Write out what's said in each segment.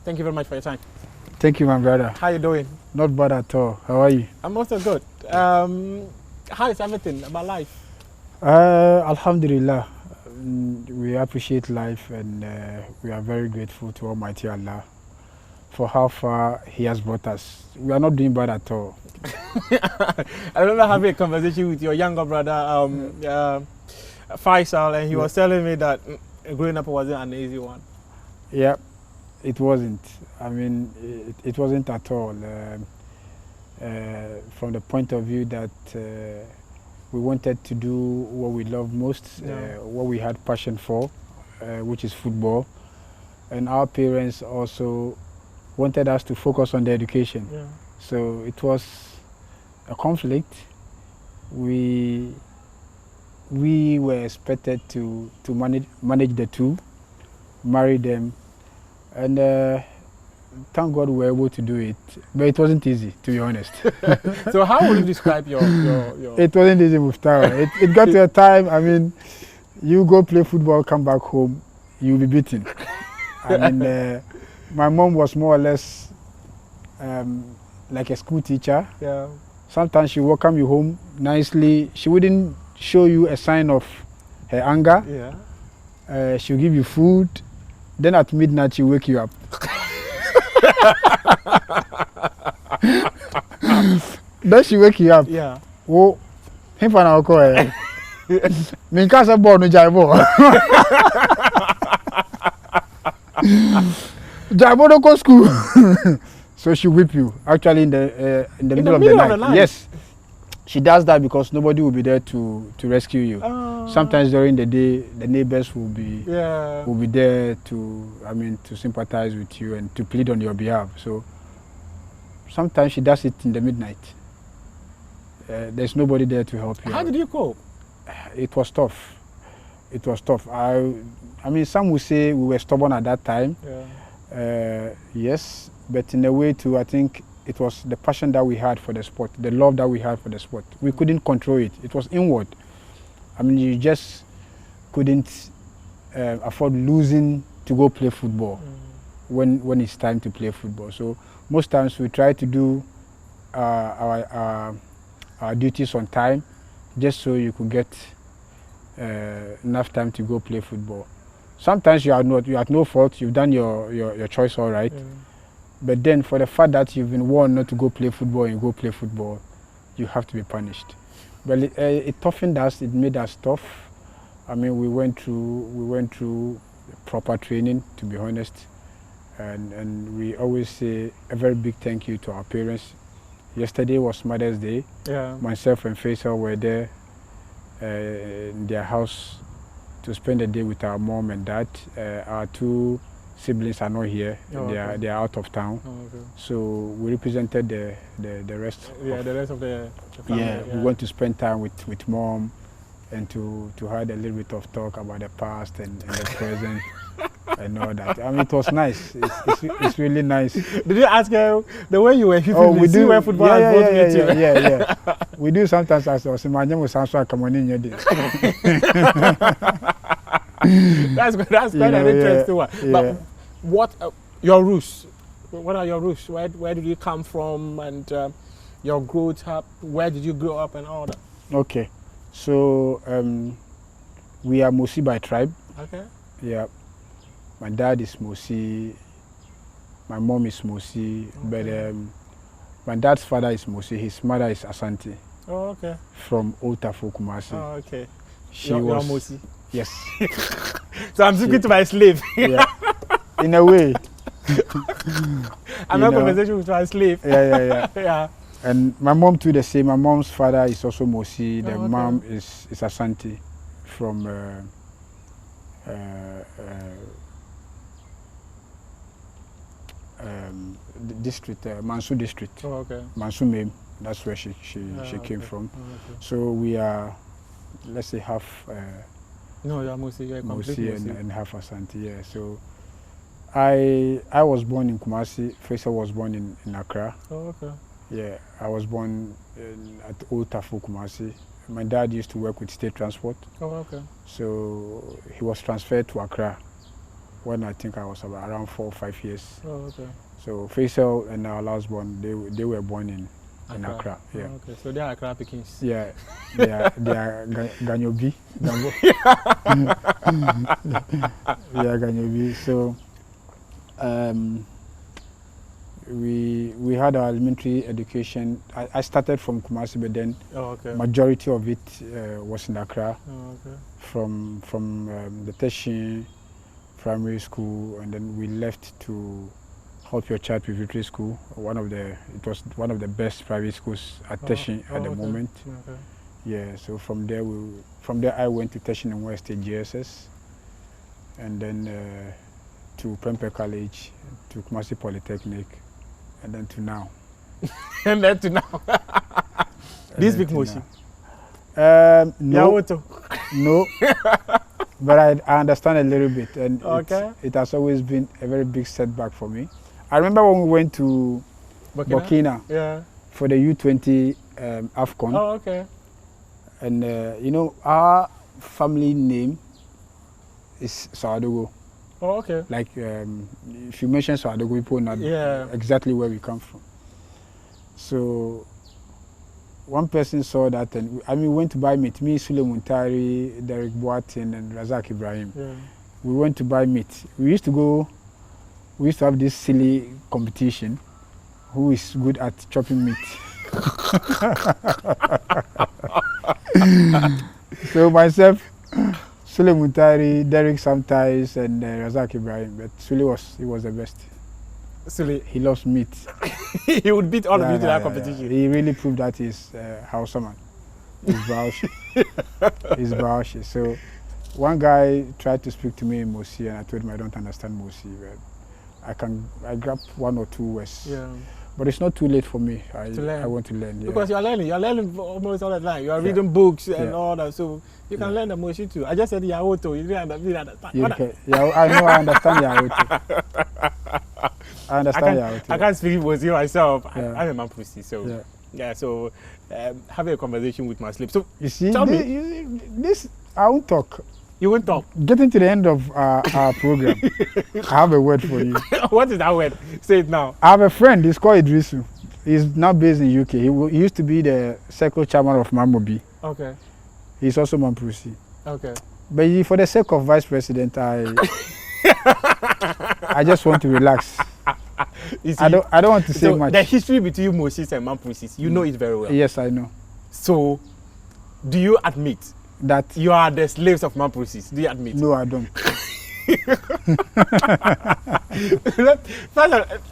Thank you very much for your time. Thank you, my brother. How you doing? Not bad at all. How are you? I'm also good. How is everything about life? Alhamdulillah. We appreciate life and we are very grateful to Almighty Allah for how far He has brought us. We are not doing bad at all. I remember having a conversation with your younger brother, Faisal, and he was telling me that growing up wasn't an easy one. Yeah, it wasn't. I mean, it wasn't at all. From the point of view that we wanted to do what we love most, what we had passion for, which is football. And our parents also wanted us to focus on the education. Yeah. So it was a conflict. We were expected to manage the two, marry them, and thank God we were able to do it. But it wasn't easy, to be honest. So how would you describe your... It wasn't easy, Muftara. It got to a time, I mean, you go play football, come back home, you'll be beaten. I mean, my mom was more or less like a school teacher. Yeah. Sometimes she welcome you home nicely. She wouldn't show you a sign of her anger. Yeah. She'll give you food. Then at midnight, she'll wake you up. Then she wake you up. Yeah. Oh, him for now, call. Me can't say born no jaibo. Jaibo don't go school. So she whip you. Actually, in the middle of the night. Yes, she does that because nobody will be there to rescue you. Sometimes during the day, the neighbors will be there to sympathize with you and to plead on your behalf. So sometimes she does it in the midnight. There's nobody there to help you. How did you cope? It was tough. It was tough. I mean, some would say we were stubborn at that time. Yeah. Yes, but in a way too, I think it was the passion that we had for the sport, the love that we had for the sport. We couldn't control it. It was inward. I mean, you just couldn't afford losing to go play football when it's time to play football. So most times we try to do our duties on time, just so you could get enough time to go play football. Sometimes you are at no fault. You've done your choice all right. But then for the fact that you've been warned not to go play football and you go play football, you have to be punished. But it toughened us. It made us tough. I mean, we went through proper training, to be honest, and we always say a very big thank you to our parents. Yesterday was Mother's Day. Yeah. Myself and Faisal were there in their house to spend the day with our mom and dad. Our two siblings are not here. They are out of town. So we represented the rest. Yeah, the rest of the family. Yeah, we want to spend time with mom and to have a little bit of talk about the past and the present and all that. I mean, it was nice. It's really nice. Did you ask her the way you were? We do where football has brought me to. Yeah. We do sometimes. As I was imagining, we sound come on in your day. That's quite an interesting one. Yeah. But what your roots? What are your roots? Where did you come from, and your growth up? Where did you grow up and all that? Okay, so we are Mosi by tribe. Okay. Yeah, my dad is Mosi, my mom is Mosi, but my dad's father is Mosi. His mother is Asante. Oh, okay. From Otafo, Kumasi. Oh, okay. You're Mosi. Yes. So I'm speaking to my slave. Yeah. In a way. I'm not conversation with my slave. Yeah. Yeah. And my mom too the same. My mom's father is also Mosi. The mom is Asante from the district, Mansu district. Oh, okay. Mansu Mem. That's where she came from. Oh, okay. So we are, let's say, half no, you're Mosi. You're completely Mosi and half Asante. Yeah. So I was born in Kumasi. Faisal was born in Accra. Oh, okay. Yeah, I was born at Old Tafu, Kumasi. My dad used to work with state transport. Oh, okay. So he was transferred to Accra when I think I was about around 4 or 5 years. Oh, okay. So Faisal and our last born, they were born in Accra. Yeah. Oh, okay. So they are Accra Pickings. Yeah. They are Ganyobi. They are Ganyobi. So we had our elementary education. I started from Kumasi, but then majority of it was in Accra. Oh, okay. From the Teshin primary school, and then we left to Help Your Child Preparatory School. It was one of the best private schools at Teshin at the moment. Okay. Yeah. So from there I went to Teshin and West State GSS, and then to Prempeh College, to Kumasi Polytechnic, and then to now. And then to now. This big motion. No, no, but I understand a little bit, and it has always been a very big setback for me. I remember when we went to Burkina for the U20 AFCON. Oh, okay. And you know, our family name is Sawadogo. Oh, okay. Like if you mention Sawadogo, people know exactly where we come from. So one person saw that, and we went to buy meat. Me, Sule Muntari, Derek Boatin, and Razak Ibrahim. Yeah. We went to buy meat. We used to have this silly competition. Who is good at chopping meat? So myself, Sule Muntari, Derek sometimes, and Razak Ibrahim. But Sule was the best. Sule, he loves meat. He would beat all of you to that competition. Yeah. He really proved that he's Hausa man. He's Bauchi. He's Bauchi. So one guy tried to speak to me in Mosi, and I told him I don't understand Mosi. But I grab one or two words. Yeah. But it's not too late for me. I want to learn. Yeah. Because you're learning almost all the time. You are reading books and all that, so you can learn the Mosi too. I just said Yaoto. You didn't understand. I know. I understand Yaoto. I understand Yaoto. I can't speak Mosi myself. I'm a Mampusi, so So having a conversation with my sleep. So you see, this I won't talk. You won't talk. Getting to the end of our program, I have a word for you. What is that word? Say it now. I have a friend. He's called Idrisu. He's now based in UK. He used to be the circle chairman of Mamobi. Okay. He's also Mampusi. Okay. But for the sake of vice president, I just want to relax. See, I don't want to say much. The history between Moses and Mampusis, you know it very well. Yes, I know. So, do you admit that you are the slaves of Mampusis? Do you admit? No, I don't.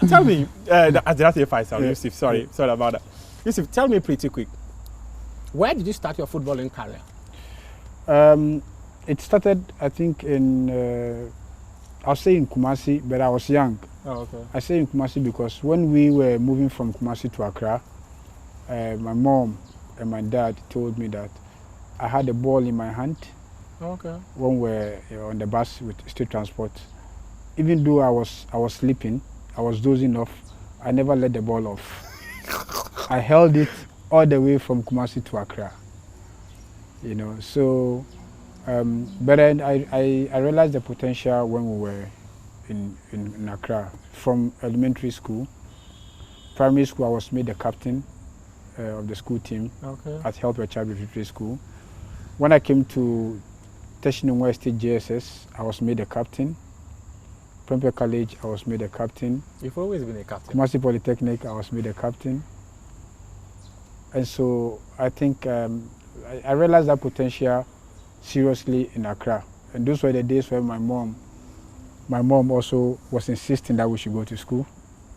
Tell me, Yussif, sorry about that. Yussif, tell me pretty quick, where did you start your footballing career? It started, I think, I'll say in Kumasi, but I was young. Oh, okay. I say in Kumasi because when we were moving from Kumasi to Accra, my mom and my dad told me that I had a ball in my hand. Okay. When we were on the bus with state transport. Even though I was sleeping, I was dozing off, I never let the ball off. I held it all the way from Kumasi to Accra. You know, so but then I realized the potential when we were in Accra. From elementary school, primary school, I was made the captain of the school team at Help Your Child Preparatory School. When I came to Teshin West State JSS, I was made the captain. Prempeh College, I was made a captain. You've always been a captain. Kumasi Polytechnic, I was made a captain. And so I think I realized that potential seriously in Accra. And those were the days when my mom also was insisting that we should go to school.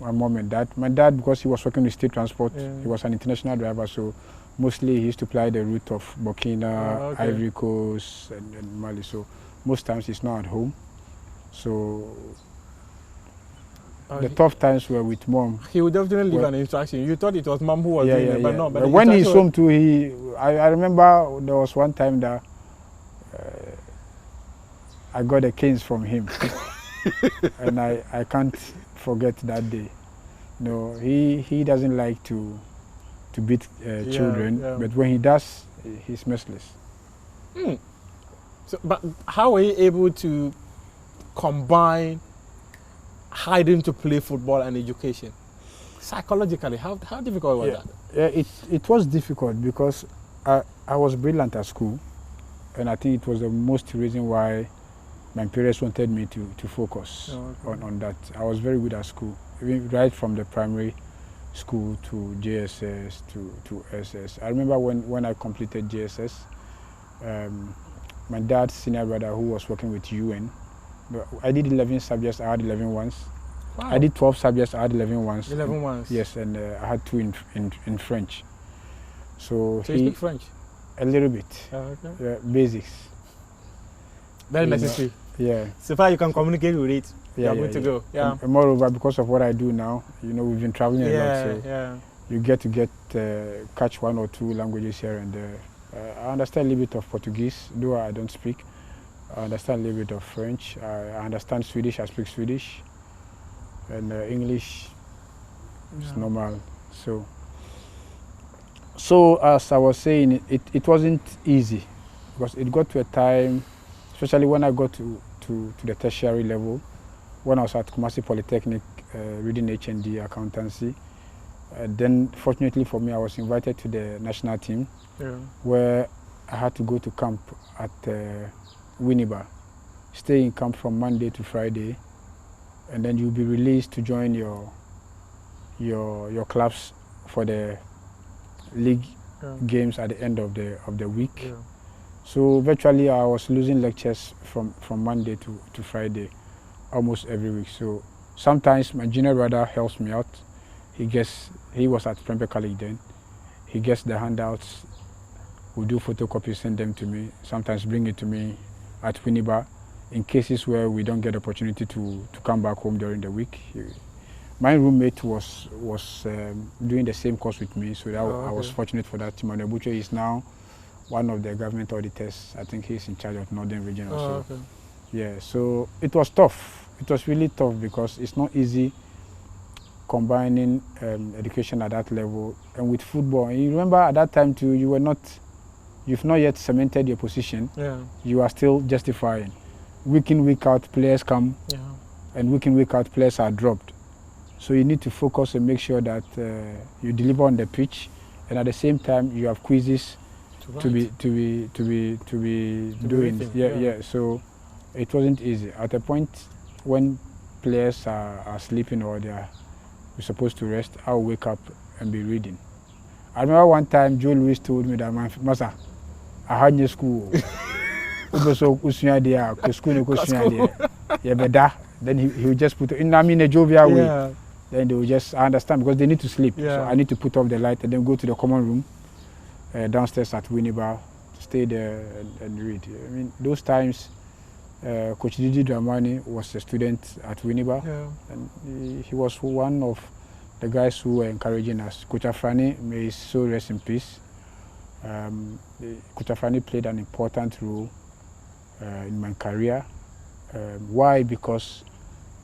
My mom and dad. My dad, because he was working with state transport, he was an international driver, so mostly he used to fly the route of Burkina, Ivory Coast, and Mali. So most times he's not at home. So the tough times were with mom. He would definitely leave an instruction. You thought it was mom who was doing it, but no. But when he's home too, I remember there was one time that I got the canes from him. And I can't forget that day. No, he doesn't like to beat children, but when he does, he's merciless. So, but how were you able to combine hiding to play football and education? Psychologically, how difficult was that? Yeah, it was difficult because I was brilliant at school, and I think it was the most reason why my parents wanted me to focus on that. I was very good at school, even right from the primary school to JSS to SS. I remember when I completed JSS, my dad's senior brother who was working with UN, I did 11 subjects, I had 11 ones. Wow. I did 12 subjects, I had 11 ones. 11 ones? Yes, and I had 2 in French. So you speak French? A little bit. Okay. Yeah, basics. Very necessary. Yeah. So far you can communicate with it, you're good to go. Yeah. And moreover, because of what I do now, we've been traveling a lot, so you get to catch 1 or 2 languages here and there. I understand a little bit of Portuguese, though I don't speak. I understand a little bit of French. I understand Swedish, I speak Swedish. And English is normal. So as I was saying, it wasn't easy because it got to a time, especially when I got to the tertiary level, when I was at Kumasi Polytechnic reading HND accountancy. Then fortunately for me, I was invited to the national team where I had to go to camp at Winneba, stay in camp from Monday to Friday, and then you'll be released to join your clubs for the league games at the end of the week. Yeah. So virtually I was losing lectures from Monday to Friday almost every week. So sometimes my junior brother helps me out. He was at Prempeh College then. He gets the handouts, we do photocopies, send them to me, sometimes bring it to me at Winneba in cases where we don't get opportunity to come back home during the week. My roommate was doing the same course with me, so I was fortunate for that. Timon Ebucho is now one of the government auditors. I think he's in charge of Northern Region also. Yeah, so it was tough. It was really tough because it's not easy combining education at that level and with football. And you remember at that time too, you've not yet cemented your position. Yeah. You are still justifying. Week in, week out, players come, and week in, week out, players are dropped. So you need to focus and make sure that you deliver on the pitch, and at the same time you have quizzes to be doing. Yeah. So it wasn't easy. At a point when players are sleeping or we're supposed to rest, I'll wake up and be reading. I remember one time Joe Louis told me that, Masa, I had no school. Then he would just put it in a jovial way. Then they will just understand because they need to sleep. So I need to put off the light and then go to the common room downstairs at Winneba, stay there and read. I mean, those times, Coach Didi Dramani was a student at Winneba, and he was one of the guys who were encouraging us. Coach Afrani, may his soul rest in peace. Coach Afrani played an important role in my career. Why? Because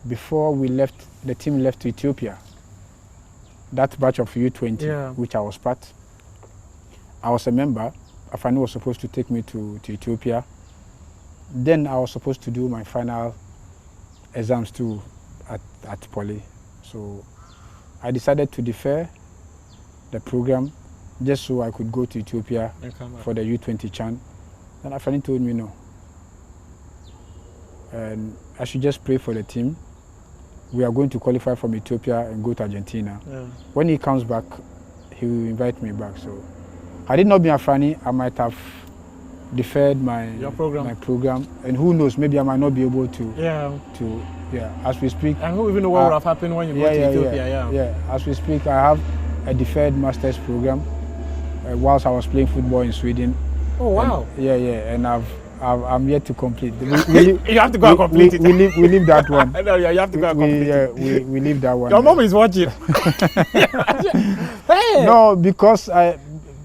before the team left to Ethiopia, that batch of U20, which I was part, I was a member. Afrani was supposed to take me to Ethiopia. Then I was supposed to do my final exams too at Poly. So I decided to defer the program just so I could go to Ethiopia for the U20 CHAN. Then Afrani told me no. And I should just pray for the team. We are going to qualify from Ethiopia and go to Argentina. When he comes back, he will invite me back. So had it not been Afrani, I might have deferred my program. And who knows, maybe I might not be able to as we speak. And who even know what would have happened when you go to Ethiopia? Yeah, as we speak, I have a deferred master's program whilst I was playing football in Sweden. Oh, wow. And I'm yet to complete. You have to go and complete it. We leave that one. No, you have to go and complete it. We leave that one. Your mom is watching. Hey. No, because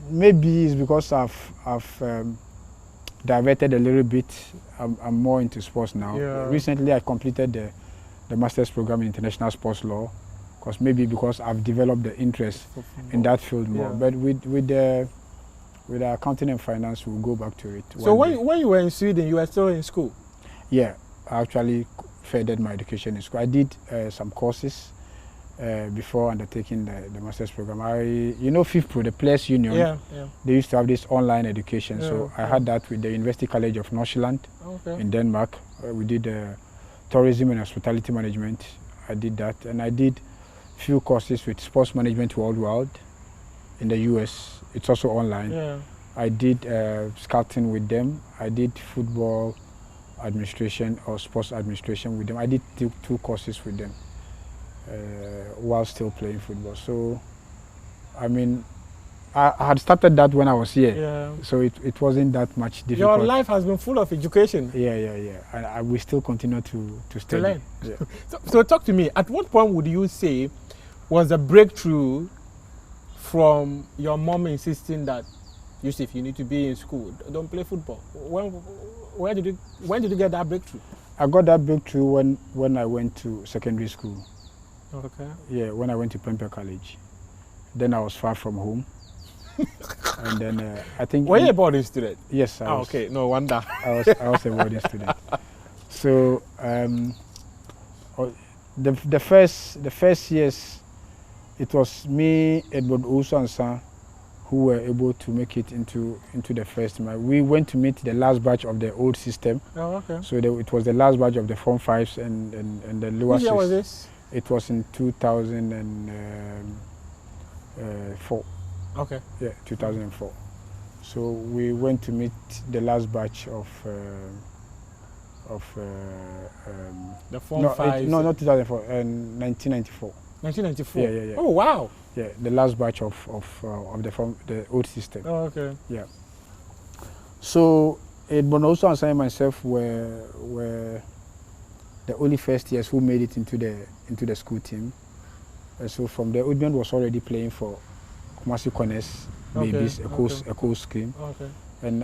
maybe it's because I've diverted a little bit. I'm more into sports now. Recently, I completed the master's program in international sports law, because I've developed the interest in that field more. But with the accounting and finance, we'll go back to it. So when you were in Sweden, you were still in school? Yeah, I actually furthered my education in school. I did some courses before undertaking the master's program. FIFPro, the Players Union, they used to have this online education. So I had that with the University College of Nordsjælland in Denmark. We did tourism and hospitality management. I did that, and I did few courses with sports management worldwide in the US. It's also online. I did scouting with them. I did football administration or sports administration with them. I did two courses with them while still playing football. So, I mean, I had started that when I was here. So it wasn't that much difficult. Your life has been full of education. And we still continue to study. To learn. So talk to me. At what point would you say was the breakthrough from your mom insisting that, Yussif, you need to be in school, don't play football? When did you get that breakthrough? I got that breakthrough when I went to secondary school. Okay. When I went to Prempeh College. Then I was far from home. And then I think... Were you a boarding student? Yes, I was. Okay, no wonder. I was a boarding student. So the first years, it was me, Edward Osansa, who were able to make it into the first team. We went to meet the last batch of the old system. So it was the last batch of the Form 5s and the lower 6. Which year was this? It was in 2004. Okay. 2004. So we went to meet the last batch of the Form 5. No, not 2004. 1994. 1994. Yeah. Oh wow. Yeah, the last batch of the old system. Oh, okay. Yeah. So Edmond also and myself were the only first years who made it into the school team. So from there, Edmond was already playing for Kumasi Corners Babies, a coast scheme. And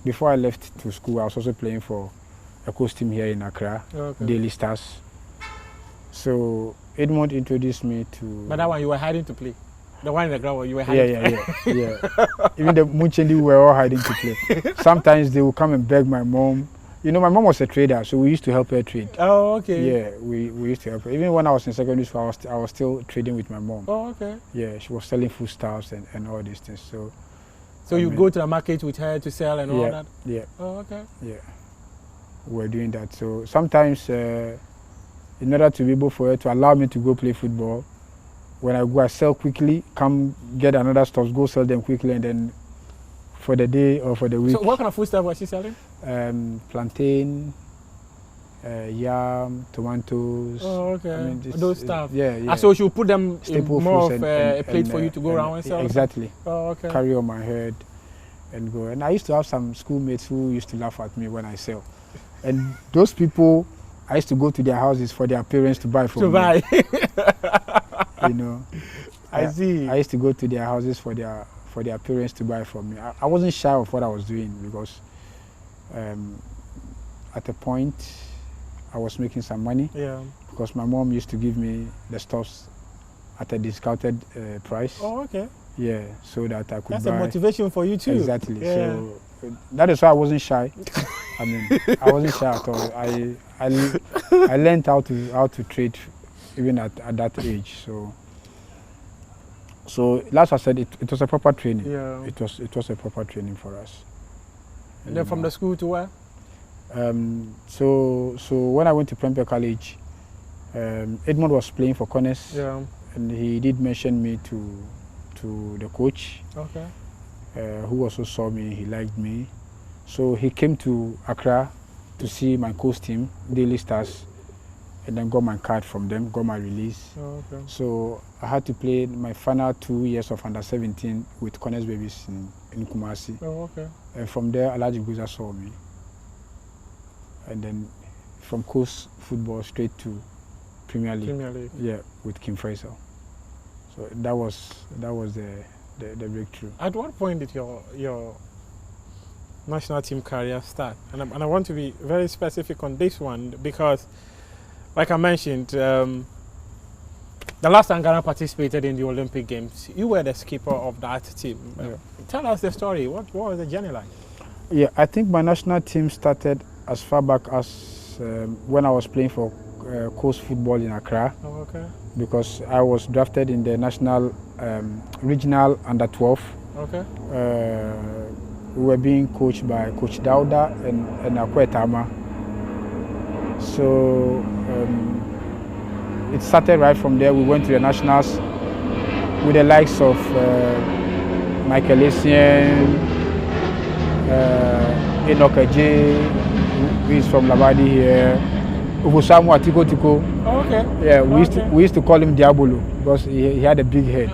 before I left to school, I was also playing for a coast team here in Accra, Daily Stars. So Edmond introduced me to... But that one you were hiding to play? The one in the ground you were hiding Yeah. Even the Munchendi were all hiding to play. Sometimes they would come and beg my mom. My mom was a trader, so we used to help her trade. Oh, okay. Yeah, we used to help her. Even when I was in secondary school, I was still trading with my mom. Oh, okay. Yeah, she was selling foodstuffs and all these things. So you go to the market with her to sell and all that? Yeah. Oh, okay. Yeah, we were doing that. So sometimes, in order to be able for her to allow me to go play football, when I go, I sell quickly, come get another stuff, go sell them quickly, and then for the day or for the week. So what kind of foodstuff was she selling? Plantain, yam, tomatoes. Oh, okay. I mean, those stuff. Yeah. So she would put them staple in more foods of a plate for you to go around and sell? Exactly. Oh, okay. Carry on my head and go. And I used to have some schoolmates who used to laugh at me when I sell. And those people, I used to go to their houses for their parents to buy for me. I see. I used to go to their houses for their parents to buy for me. I wasn't shy of what I was doing because at a point I was making some money. Yeah. Because my mom used to give me the stuffs at a discounted price. Oh, okay. Yeah, so that I could That's buy. a motivation for you too. Exactly. Yeah. So that is why I wasn't shy. I mean, I wasn't shy at all. I learned how to trade even at that age. So last I said it was a proper training. Yeah. It was a proper training for us. And then from the school to where? So when I went to Prempeh College, Edmond was playing for Corners. Yeah. And he did mention me to the coach. Okay. Who also saw me, he liked me. So he came to Accra to see my coach team, Daily Stars, and then got my card from them, got my release. Oh, okay. So I had to play my final 2 years of under 17 with Corners Babies in Kumasi. Oh, okay. And from there, Alhaji Guza saw me. And then from coast football straight to Premier League. Yeah, with Kim Faisal. So that was the breakthrough. At what point did your national team career start? And I want to be very specific on this one because, like I mentioned, the last time Ghana participated in the Olympic Games, you were the skipper of that team. Yeah. Tell us the story. What was the journey like? Yeah, I think my national team started as far back as when I was playing for coast football in Accra. Oh, okay. Because I was drafted in the national regional under 12. Okay. We were being coached by Coach Dauda and Akwetama. So it started right from there. We went to the nationals with the likes of Michael Essien, Enoch Eje, who is from Labadi here, Ubusamu Atiko. Oh, okay. Yeah, we used to call him Diabolo because he had a big head.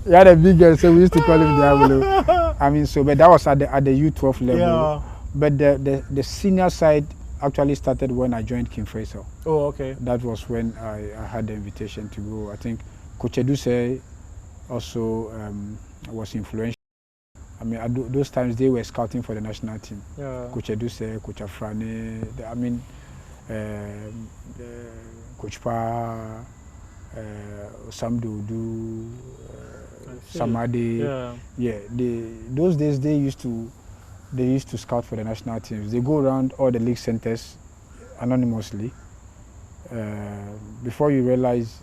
He had a big head, so we used to call him Diabolo. I mean, but that was at the U12 level. Yeah. But the senior side actually started when I joined King Faisal. Oh, okay. That was when I had the invitation to go. I think Coach Eduse also was influential. I mean, at those times they were scouting for the national team. Yeah. Coach Eduse, Coach Afrane, Coach Pa, Sam Dodu, Samade. Yeah. Those days they used to scout for the national teams. They go around all the league centers anonymously. Before you realize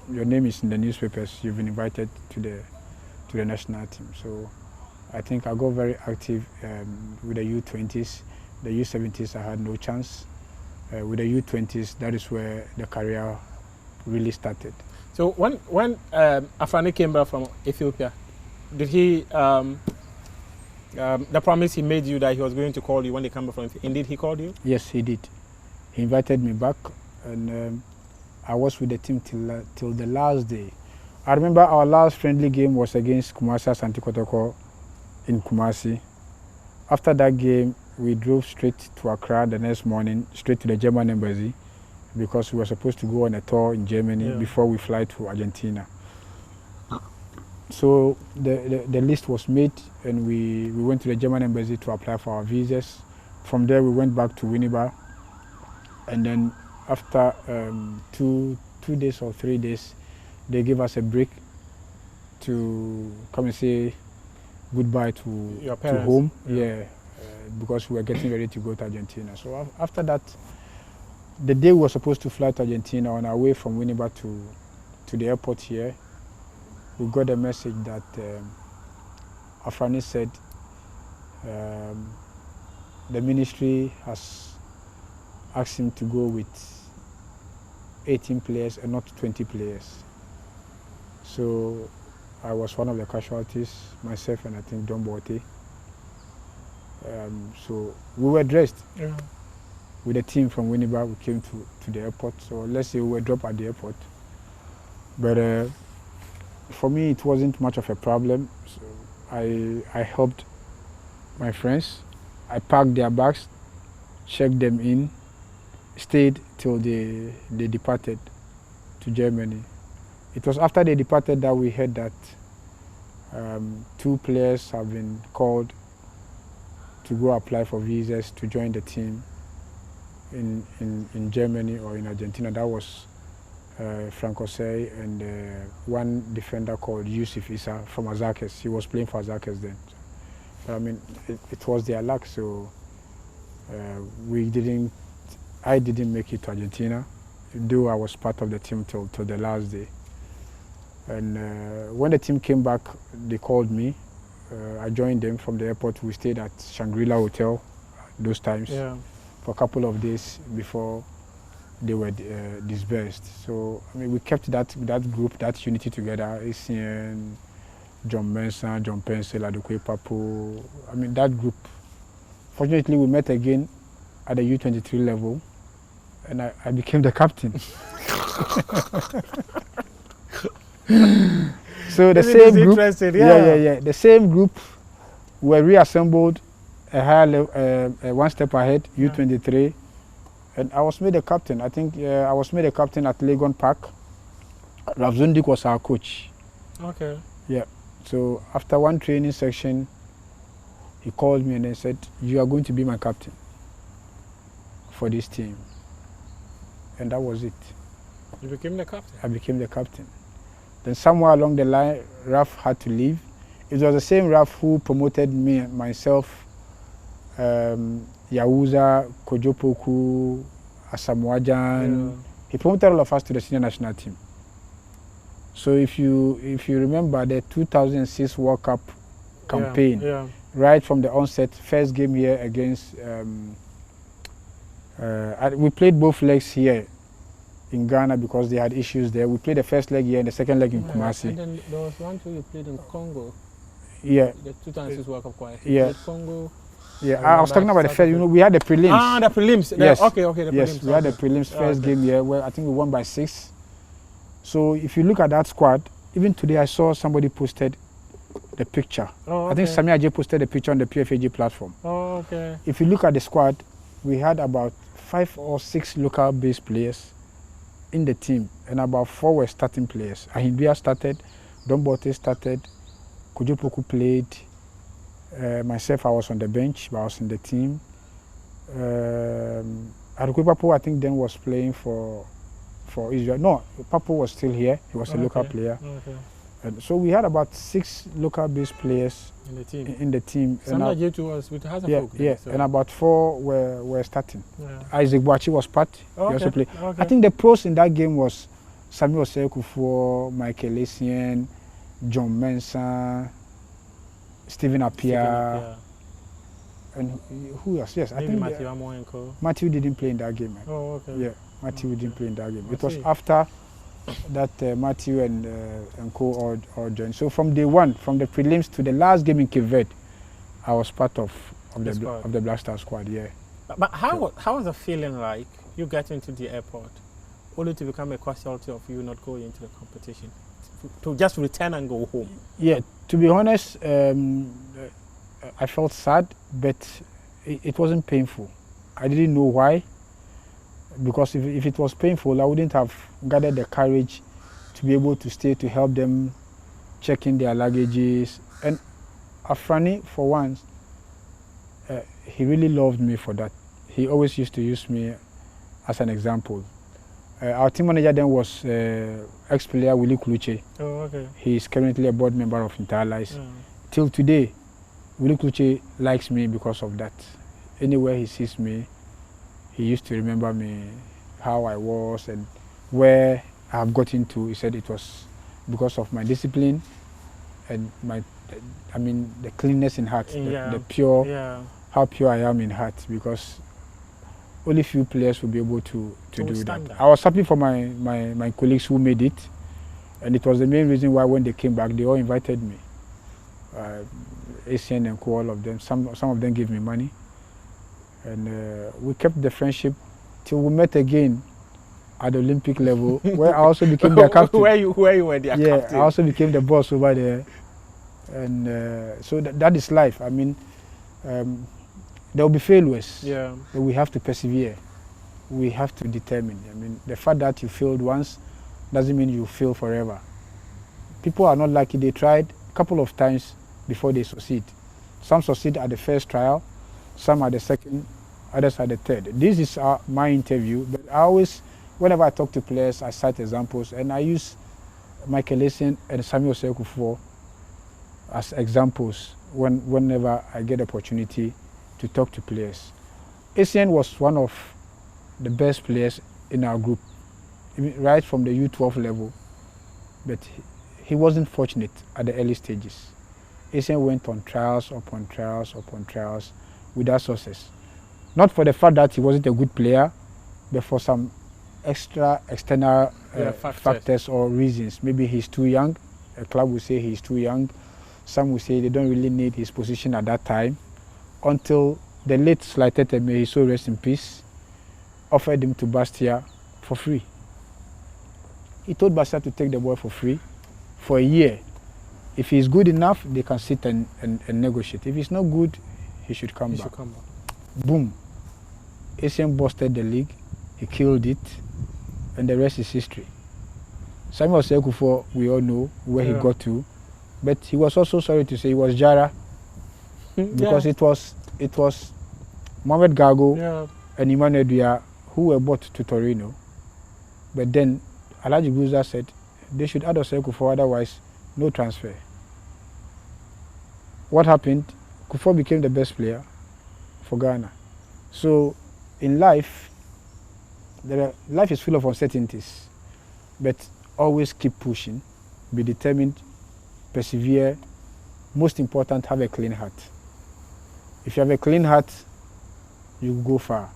your name is in the newspapers, you've been invited to the national team. So I think I got very active with the U20s. The U17s I had no chance. With the U20s, that is where the career really started. So when Afrani came back from Ethiopia, did he the promise he made you that he was going to call you when they come back from Ethiopia, indeed he called you? Yes, he did. He invited me back, and I was with the team till the last day. I remember our last friendly game was against Kumasi Asante Kotoko in Kumasi. After that game, we drove straight to Accra the next morning, straight to the German embassy, because we were supposed to go on a tour in Germany before we fly to Argentina. So the list was made, and we went to the German embassy to apply for our visas. From there, we went back to Winneba, and then after 2 days or 3 days, they gave us a break to come and say goodbye to your parents. To home. Because we were getting ready to go to Argentina. So after that, the day we were supposed to fly to Argentina, on our way from Winneba to the airport here, we got a message that Afrani said the ministry has asked him to go with 18 players and not 20 players. So I was one of the casualties, myself and I think Don Bote. So we were dressed with a team from Winneba. We came to the airport. So let's say we were dropped at the airport. But for me, it wasn't much of a problem. So I helped my friends. I packed their bags, checked them in, stayed till they departed to Germany. It was after they departed that we heard that 2 players have been called to go apply for visas to join the team in Germany or in Argentina. That was Frank Osei and one defender called Yussif Chibsah from Azakes. He was playing for Azakes then. So, I mean, it was their luck. So I didn't make it to Argentina, though I was part of the team till the last day. And when the team came back, they called me. I joined them from the airport. We stayed at Shangri-La Hotel those times for a couple of days before they were dispersed. So I mean, we kept that group, that unity together. Asian, John Benson, John Pencil, Adokwe Papo. I mean, that group. Fortunately, we met again at the U23 level, and I became the captain. So the same group, the same group were reassembled a higher level, one step ahead, U23, and I was made a captain. I think I was made a captain at Legon Park. Ravzundik was our coach. Okay. Yeah. So after one training section, he called me and then said, "You are going to be my captain for this team," and that was it. You became the captain. I became the captain. Then somewhere along the line, Raf had to leave. It was the same Raf who promoted me and myself Yawuza, Kojopoku, Asamoajan. He promoted all of us to the senior national team. So if you remember the 2006 World Cup campaign, right from the onset, first game here against, we played both legs here in Ghana because they had issues there. We played the first leg here and the second leg in Kumasi. And then there was one you played in Congo. Yeah. The 2006 World Cup qualifier. Yeah. Congo. Yeah, I was talking about the first. We had the prelims. Ah, the prelims. Yes. Okay, the prelims. Yes, we had the prelims first game here where I think we won by 6. So if you look at that squad, even today I saw somebody posted the picture. I think Sami Ajay posted the picture on the PFAG platform. If you look at the squad, we had about 5 or 6 local-based players in the team, and about 4 were starting players. Ahinduya started, Dombote started, Kojopoku played. Myself, I was on the bench, but I was in the team. Arukwe Papo, I think, then was playing for Israel. No, Papo was still here. He was a local player. And so we had about 6 local-based players in the team. Some of you was with Hazard. And about 4 were starting. Isaac Boachi was part. He also played. I think the pros in that game was Samuel Sekufo, Michael Essien, John Mensah, Stephen Appiah, and who else? Yes, maybe I think Matthew didn't play in that game. Man. Yeah, Matthew didn't play in that game. It was after that Matthew and co all joined. So from day one, from the prelims to the last game in Cape Verde, I was part of the Black Star squad. Yeah. But how was the feeling like? You get into the airport, only to become a casualty of you not going into the competition, to just return and go home. Yeah. To be honest, I felt sad, but it wasn't painful. I didn't know why, because if it was painful, I wouldn't have gathered the courage to be able to stay to help them check in their luggages. And Afrani, for once, he really loved me for that. He always used to use me as an example. Our team manager then was ex-player Willie Kuluche. He is currently a board member of Interallies. Till today, Willie Kuluche likes me because of that. Anywhere he sees me, he used to remember me, how I was and where I have gotten to. He said it was because of my discipline and the cleanness in heart, the pure, how pure I am in heart, because only few players will be able to do that. I was happy for my colleagues who made it, and it was the main reason why when they came back, they all invited me. Asian and co, all of them. Some of them gave me money, and we kept the friendship till we met again at the Olympic level, where I also became their captain. Where you were their captain? Yeah, I also became the boss over there, and so that is life. I mean, there will be failures. Yeah. But we have to persevere. We have to determine. I mean, the fact that you failed once doesn't mean you fail forever. People are not lucky. They tried a couple of times before they succeed. Some succeed at the first trial, some at the second, others at the third. This is my interview, but I always, whenever I talk to players, I cite examples, and I use Michael Essien and Samuel Sekufo as examples whenever I get the opportunity to talk to players. Essien was one of the best players in our group, right from the U12 level, but he wasn't fortunate at the early stages. Essien went on trials upon trials upon trials without success. Not for the fact that he wasn't a good player, but for some external factors or reasons. Maybe he's too young. A club will say he's too young. Some will say they don't really need his position at that time, until the late Slightete, may he so rest in peace, offered him to Bastia for free. He told Bastia to take the boy for free for a year. If he's good enough, they can sit and negotiate. If he's not good, he should come back. Boom. Essien busted the league. He killed it. And the rest is history. Samuel Sekufo, we all know where he got to. But he was also, sorry to say, he was Jara. Because it was Mohamed Gago and Emmanuel Dua who were bought to Torino. But then Alhaji Guza said they should add Sekufo, otherwise no transfer. What happened? Kufo became the best player for Ghana. So in life, life is full of uncertainties, but always keep pushing, be determined, persevere. Most important, have a clean heart. If you have a clean heart, you go far.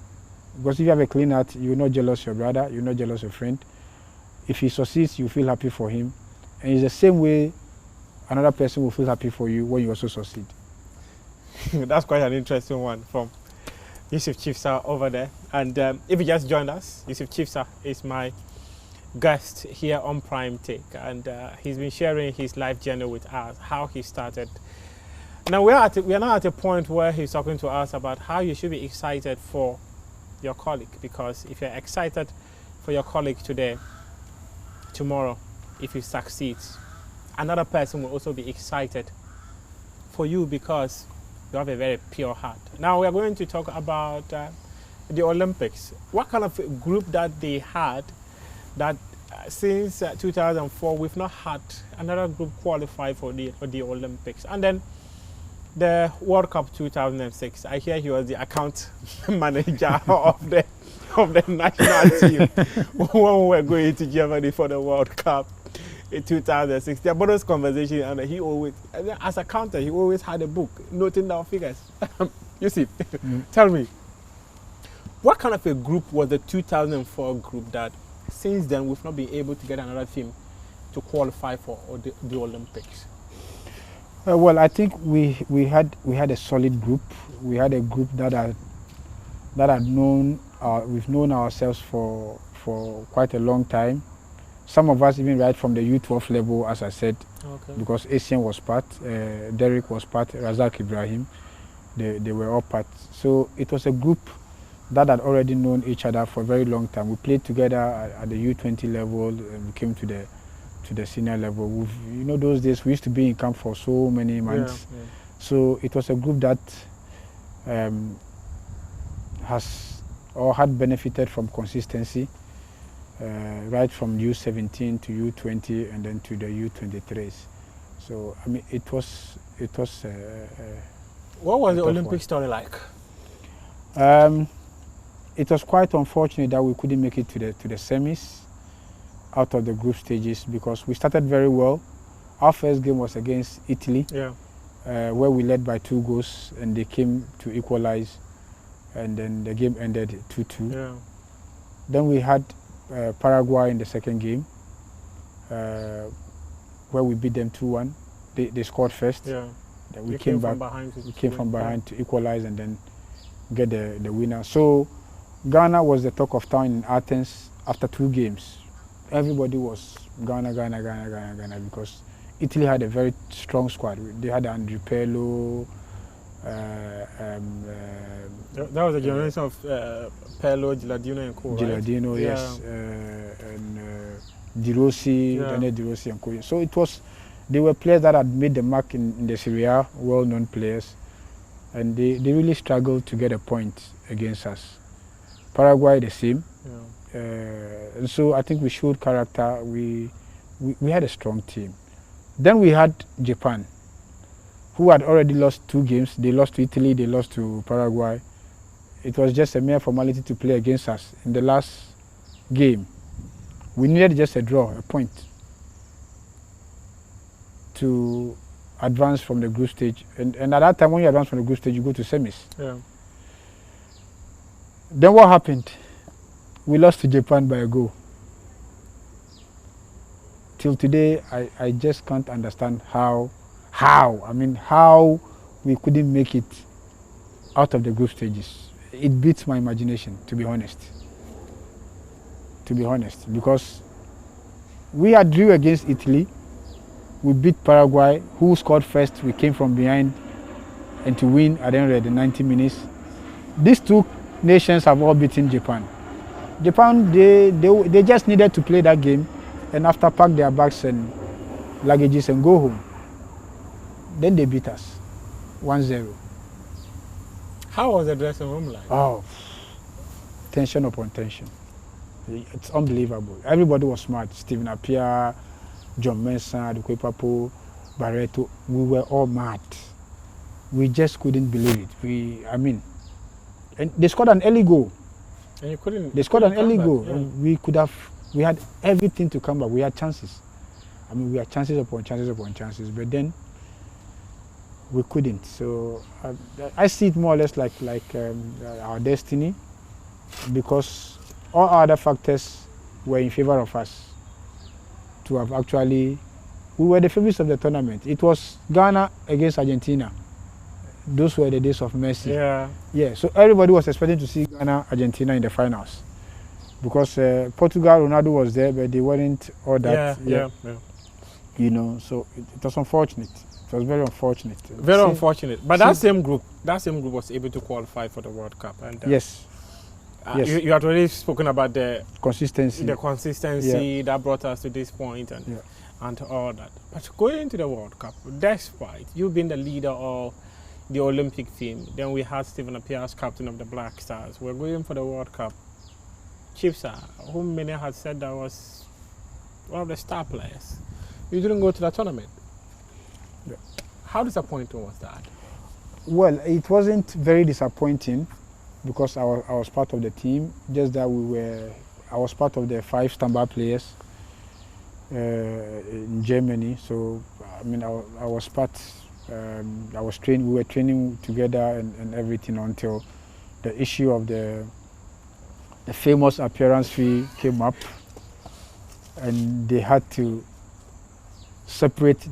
Because if you have a clean heart, you're not jealous of your brother, you're not jealous of your friend. If he succeeds, you feel happy for him. And it's the same way another person will feel happy for you when you also succeed. That's quite an interesting one from Yussif Chibsah over there. And if you just joined us, Yussif Chibsah is my guest here on Prime Take, and he's been sharing his life journey with us, how he started. Now we are now at a point where he's talking to us about how you should be excited for your colleague, because if you're excited for your colleague today, tomorrow, if you succeed, another person will also be excited for you because you have a very pure heart. Now we are going to talk about the Olympics. What kind of group that they had that since 2004 we've not had another group qualify for the Olympics. And then the World Cup 2006, I hear he was the account manager of the national team when we were going to Germany for the World Cup in 2006. There were those conversations, and he always, as a counter, he always had a book noting down figures. You see, tell me, what kind of a group was the 2004 group that since then we've not been able to get another team to qualify for the Olympics? Well, I think we had a solid group. We had a group that had known we've known ourselves for quite a long time. Some of us even right from the U12 level, as I said, okay. Because Asian was part, Derek was part, Razak Ibrahim, they were all part. So it was a group that had already known each other for a very long time. We played together at the U20 level, and we came to the senior level. You know, those days we used to be in camp for so many months. Yeah, yeah. So it was a group that had benefited from consistency, right from U17 to U20 and then to the U23s. So I mean, it was. What was the Olympic story like? It was quite unfortunate that we couldn't make it to the semis, out of the group stages, because we started very well. Our first game was against Italy, yeah. Where we led by 2 goals, and they came to equalize, and then the game ended 2-2. Yeah. Then we had Paraguay in the second game, where we beat them 2-1. They scored first. Yeah. Then we came back. We came from behind to equalize and then get the winner. So Ghana was the talk of town in Athens after 2 games. Everybody was Ghana, because Italy had a very strong squad. They had Andrew Pirlo. That was a generation of Pirlo, Gilardino, and co. Gilardino, right? Yes, and De Rossi, Daniel De Rossi, and co. So they were players that had made the mark in the Serie A, well-known players, and they really struggled to get a point against us. Paraguay the same. Yeah. And so I think we showed character. We had a strong team. Then we had Japan, who had already lost 2 games. They lost to Italy, they lost to Paraguay. It was just a mere formality to play against us. In the last game, we needed just a draw, a point, to advance from the group stage. And at that time, when you advance from the group stage, you go to semis. Yeah. Then what happened? We lost to Japan by a goal. Till today, I just can't understand how we couldn't make it out of the group stages. It beats my imagination, to be honest. Because we had drew against Italy, we beat Paraguay, who scored first. We came from behind, and to win at the end of the 90 minutes. These 2 nations have all beaten Japan. Japan, they just needed to play that game, and after pack their bags and luggages and go home. Then they beat us 1-0. How was the dressing room like? Oh, tension upon tension. It's unbelievable. Everybody was smart. Stephen Appiah, John Mensah, Adekwe Papo, Barreto. We were all mad. We just couldn't believe it. And they scored an early goal. And you couldn't. They scored an early goal. Yeah. And we had everything to come back. We had chances. I mean, we had chances upon chances upon chances, but then we couldn't. So I see it more or less like our destiny, because all other factors were in favor of us to have actually. We were the favorites of the tournament. It was Ghana against Argentina. Those were the days of mercy. Yeah. Yeah. So everybody was expecting to see Ghana, Argentina in the finals, because Portugal, Ronaldo was there, but they weren't all that. Yeah. You know, so it was unfortunate. It was very unfortunate. Very unfortunate. But that same group was able to qualify for the World Cup. And yes. Yes. You had already spoken about the consistency. The consistency that brought us to this point and all that. But going into the World Cup, despite you being the leader of the Olympic team, then we had Stephen Appiah as captain of the Black Stars. We're going for the World Cup. Chibsah, whom many had said that was one of the star players, you didn't go to the tournament. Yeah. How disappointing was that? Well, it wasn't very disappointing, because I was part of the team. Just that I was part of the 5 standby players in Germany. So I mean, I was part. I was trained. We were training together and everything until the issue of the famous appearance fee came up, and they had to separate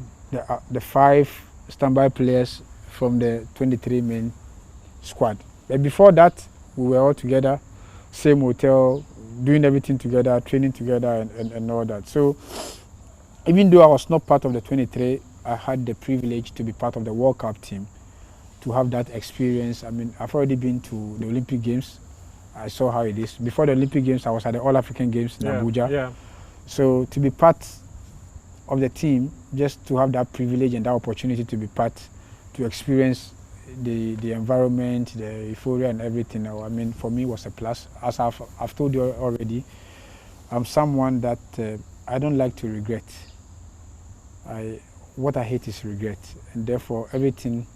the 5 standby players from the 23 main squad. But before that, we were all together, same hotel, doing everything together, training together and all that. So even though I was not part of the 23, I had the privilege to be part of the World Cup team, to have that experience. I mean, I've already been to the Olympic Games. I saw how it is. Before the Olympic Games, I was at the All-African Games in Abuja. Yeah. So to be part of the team, just to have that privilege and that opportunity to be part, to experience the environment, the euphoria and everything, I mean, for me was a plus. As I've told you already, I'm someone that I don't like to regret. What I hate is regret, and therefore everything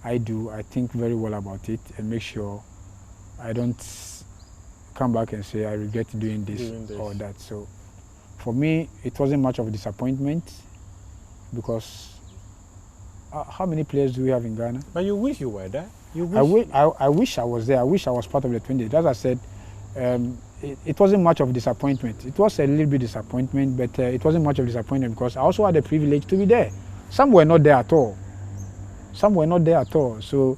I do, I think very well about it and make sure I don't come back and say I regret doing this or that. So for me, it wasn't much of a disappointment, because how many players do we have in Ghana? But you wish you were there. I wish I was there. I wish I was part of the 20. As I said, it wasn't much of a disappointment. It was a little bit disappointment, but it wasn't much of a disappointment, because I also had the privilege to be there. Some were not there at all. So,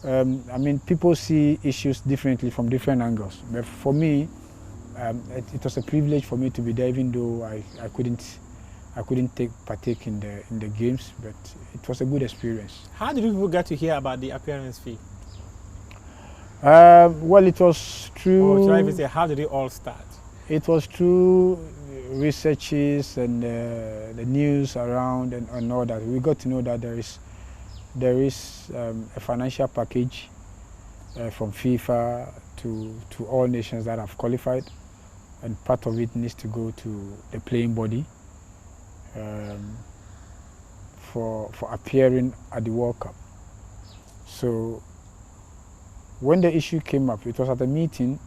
I mean, people see issues differently from different angles. But for me, it was a privilege for me to be there, even though I couldn't partake in the games. But it was a good experience. How did people get to hear about the appearance fee? Well, it was through. Or should I even say, how did it all start? It was through researches and the news around and all that. We got to know that there is a financial package from FIFA to all nations that have qualified, and part of it needs to go to the playing body for appearing at the World Cup. So when the issue came up, it was at a meeting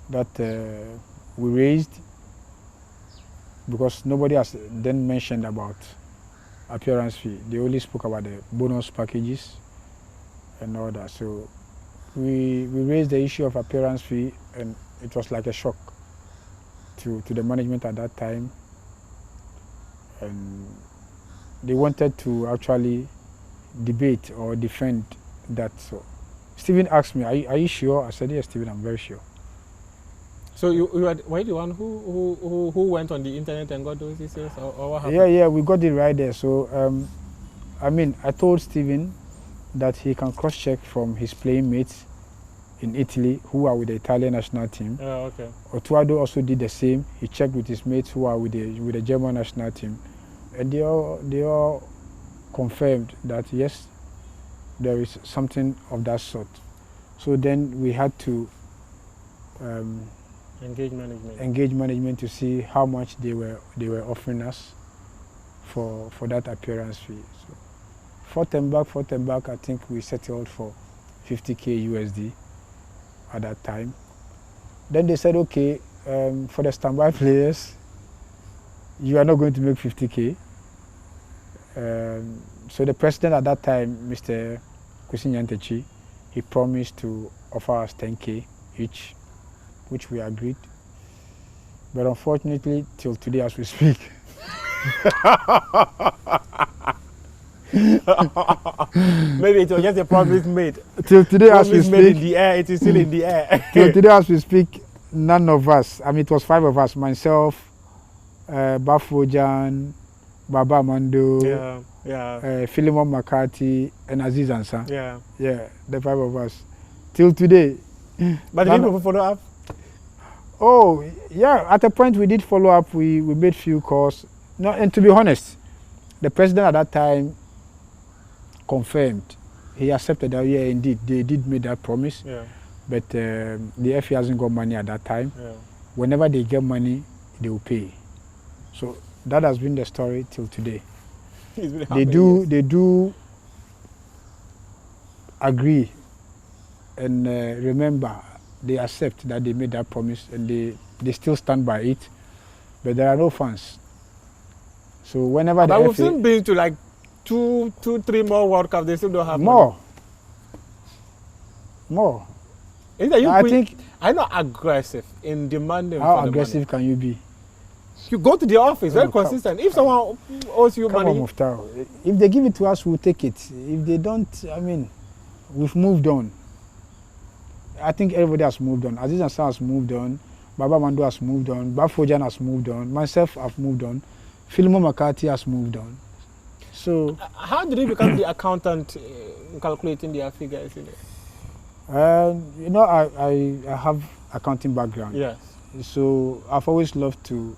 that we raised, because nobody has then mentioned about appearance fee. They only spoke about the bonus packages and all that. So we raised the issue of appearance fee, and it was like a shock to the management at that time. And they wanted to actually debate or defend that. So Stephen asked me, are you sure? I said, yes, Stephen, I'm very sure. So were you the one who went on the internet and got those details, or what happened? Yeah, we got it right there. So I mean, I told Stephen that he can cross-check from his playing mates in Italy who are with the Italian national team. Oh, okay. Otuado also did the same. He checked with his mates who are with the German national team, and they all confirmed that yes, there is something of that sort. So then we had to engage management to see how much they were offering us for that appearance fee. So forth and back, I think we settled for 50k USD, at that time. Then they said, okay, for the standby players, you are not going to make 50K. So the president at that time, Mr. Kusinyantechi, he promised to offer us 10K each, which we agreed. But unfortunately, till today as we speak, maybe it was just a promise made. Till today as we Promise made in speak, the air, it is still in the air. till today as we speak, none of us, I mean it was 5 of us, myself, Bafojan, Baba Mando, Philemon McCarthy, and Aziz Ansa. Yeah, the 5 of us. Till today. But did people follow up? Oh, yeah, at a point we did follow up, we made few calls. No, and to be honest, the president at that time confirmed, he accepted that, yeah, indeed, they did make that promise. Yeah. But the FA hasn't got money at that time. Yeah. Whenever they get money, they will pay. So that has been the story till today. They do agree and remember, they accept that they made that promise and they still stand by it, but there are no funds. So whenever but the we've still been to like two, 3 more World Cups, they still don't have more. Is that you I think I'm not aggressive in demanding. How aggressive can you be? You go to the office, very consistent. If someone owes you money, on, Muftau. If they give it to us, we'll take it. If they don't, I mean, we've moved on. I think everybody has moved on. Aziz Ansar has moved on. Baba Mando has moved on. Bafojan has moved on. Myself, I've moved on. Philemon McCarthy has moved on. So, how did you become the accountant calculating their figures? You know, I have accounting background. Yes. So I've always loved to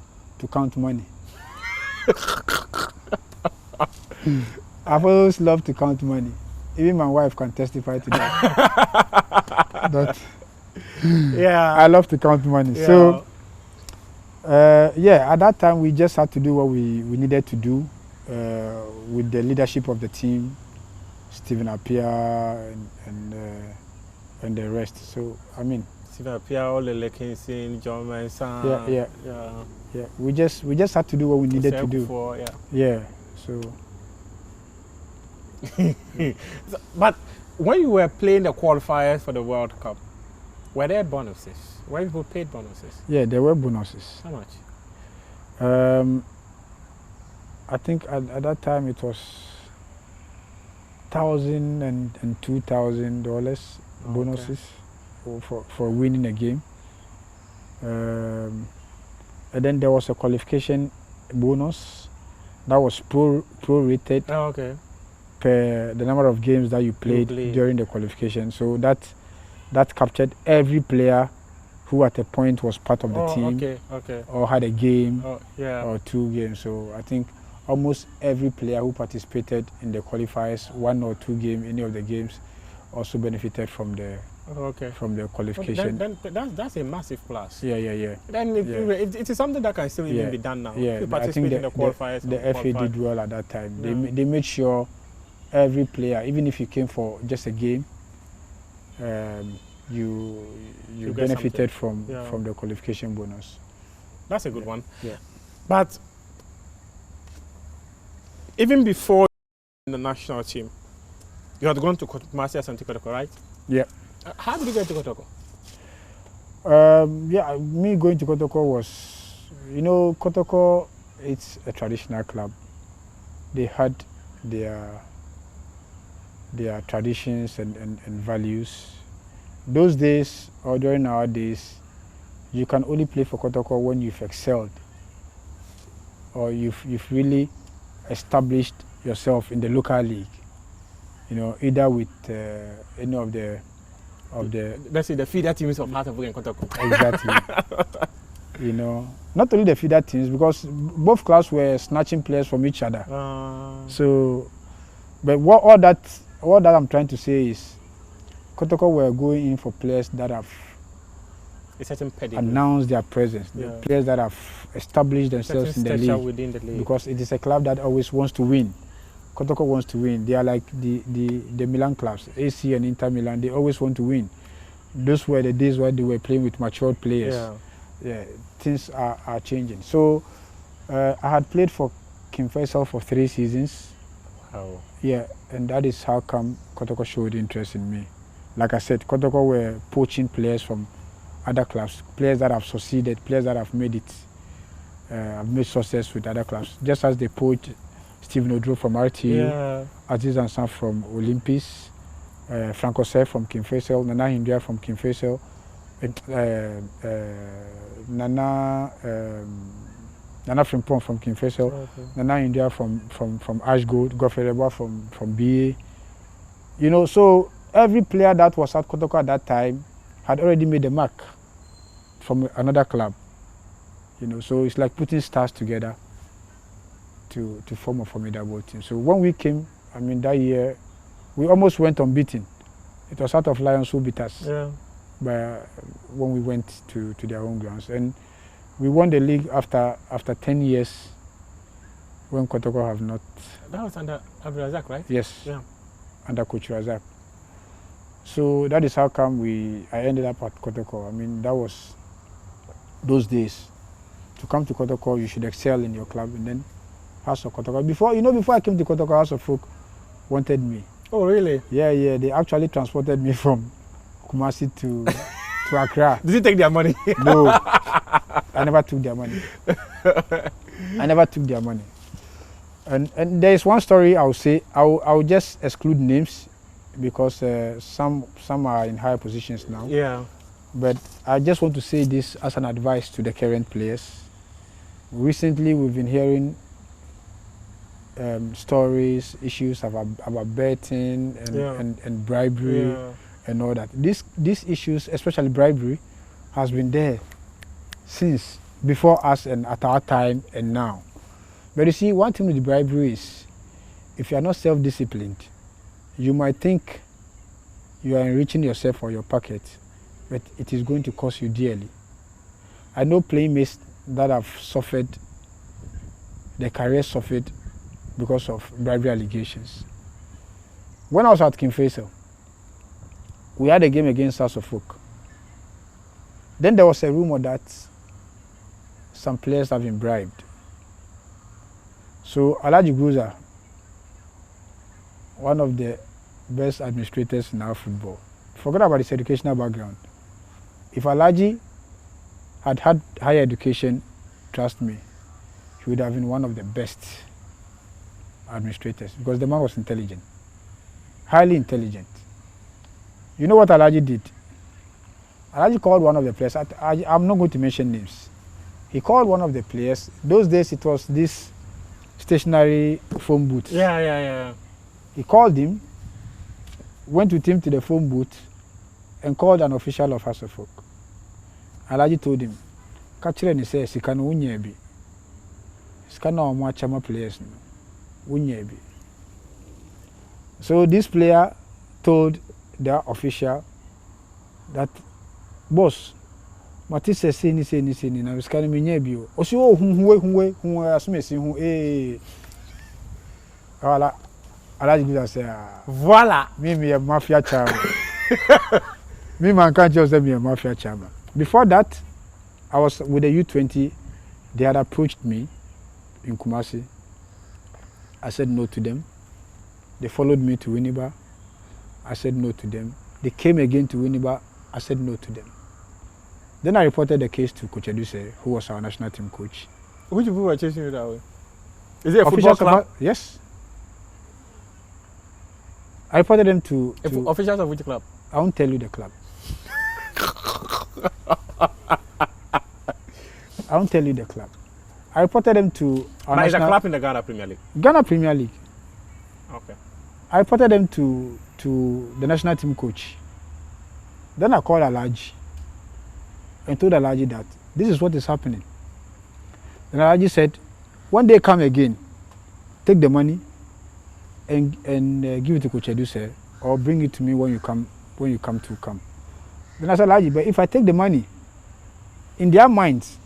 count money. I've always loved to count money. Even my wife can testify to that. But yeah, I love to count money. Yeah. So yeah, at that time we just had to do what we needed to do with the leadership of the team, Stephen Appiah and the rest. So I mean, Stephen Appiah, Ole Lekinson, John Mensah. Yeah. We just had to do what we needed to do. Before, yeah. So. But when you were playing the qualifiers for the World Cup, were there bonuses? Were people paid bonuses? Yeah, there were bonuses. How much? I think at that time it was $1,000 and $2,000 bonuses for winning a game. And then there was a qualification bonus that was prorated. Oh, okay. Per the number of games that you played during the qualification. So that captured every player who at a point was part of the team or had a game or 2 games. So I think almost every player who participated in the qualifiers, 1 or 2 games, any of the games, also benefited from the from the qualification. Then that's a massive plus. Yeah. Then it is something that can still even be done now. Yeah, you participate in the qualifiers. The FA did well at that time. They made sure every player, even if you came for just a game, you benefited from the qualification bonus. That's a good one. Yeah. But even before in the national team, you had gone to Asante Kotoko, right? Yeah. How did you get to Kotoko? Yeah, me going to Kotoko was, you know, Kotoko, it's a traditional club. They had their traditions and values. Those days, or during our days, you can only play for Kotoko when you've excelled or you've really established yourself in the local league. You know, either with any of the let's say the feeder teams of Heart of Oak and Kotoko. Exactly. You know, not only the feeder teams, because both clubs were snatching players from each other. So, but all that I'm trying to say is, Kotoko were going in for players that have announced their presence, the players that have established themselves in the league. Within the league. Because it is a club that always wants to win. Kotoko wants to win. They are like the Milan clubs, AC and Inter Milan. They always want to win. those were the days where they were playing with matured players. Yeah. Things are changing. So I had played for King Faisal for 3 seasons. Wow. Yeah, and that is how come Kotoko showed interest in me. Like I said, Kotoko were poaching players from other clubs, players that have succeeded, players that have made it, have made success with other clubs. Just as they poached Stephen Odro from RTU, Aziz Ansah from Olympus, Franco Sef from King Faisal, Nana Hindia from King Faisal, Nana Frimpong from King Faisal, Nana India from Ash Gold, Godfrey Reba from BA. You know, so every player that was at Kotoko at that time had already made a mark from another club. You know, so it's like putting stars together to form a formidable team. So when we came, I mean, that year, we almost went unbeaten. It was out of Lions who beat us. Yeah. But when we went to their home grounds, and we won the league after 10 years when Kotoko have not. That was under Abdulrazak, right? Yes. Yeah. Under Coach Razak. So that is how come I ended up at Kotoko. I mean, that was those days. To come to Kotoko, you should excel in your club, and then House of Kotoko. Before I came to Kotoko, House of Folk wanted me. Oh, really? Yeah. They actually transported me from Kumasi to Accra. Did you take their money? No, I never took their money. And there is one story I'll say. I'll just exclude names because some are in higher positions now. Yeah. But I just want to say this as an advice to the current players. Recently, we've been hearing stories, issues about betting and bribery and all that. These issues, especially bribery, has been there since before us and at our time and now. But you see, one thing with the bribery is, if you are not self-disciplined, you might think you are enriching yourself for your pocket, but it is going to cost you dearly. I know playmates that have suffered, their career suffered because of bribery allegations. When I was at King Faisal, we had a game against House of Folk. Then there was a rumor that some players have been bribed. So Alhaji Guza, one of the best administrators in our football, forget about his educational background. If Alhaji had higher education, trust me, he would have been one of the best administrators because the man was intelligent, highly intelligent. You know what Alhaji did? Alhaji called one of the players. I'm not going to mention names. He called one of the players. Those days it was this stationary phone booth. Yeah. He called him, went with him to the phone booth, and called an official of House of Folk. Alhaji told him, "Kachire ni say sika no wunya bi. Sika na omo achama players no. Wunya bi." So this player told the official that, "Boss, Mati say ni na sika no menya bi o. Osi o hunwe asumesi hu Voilà. Alhaji Guza say, "Voilà, me a mafia chairman." Me man can't just say me a mafia chairman. Before that, I was with the U20. They had approached me in Kumasi. I said no to them. They followed me to Winneba. I said no to them. They came again to Winneba. I said no to them. Then I reported the case to Coach Eduse, who was our national team coach. Which people were chasing you that way? Is it a football club? Yes. I reported them to officials of which club? I won't tell you the club. I won't tell you the club. I reported them to our But is a club in the Ghana Premier League? Ghana Premier League. Okay. I reported them to the national team coach. Then I called Alhaji and told Alhaji that this is what is happening. And Alhaji said, "When they come again, take the money and give it to Coach Eduse, or bring it to me when you come to come." Then I said, "Alhaji, but if I take the money, in their minds,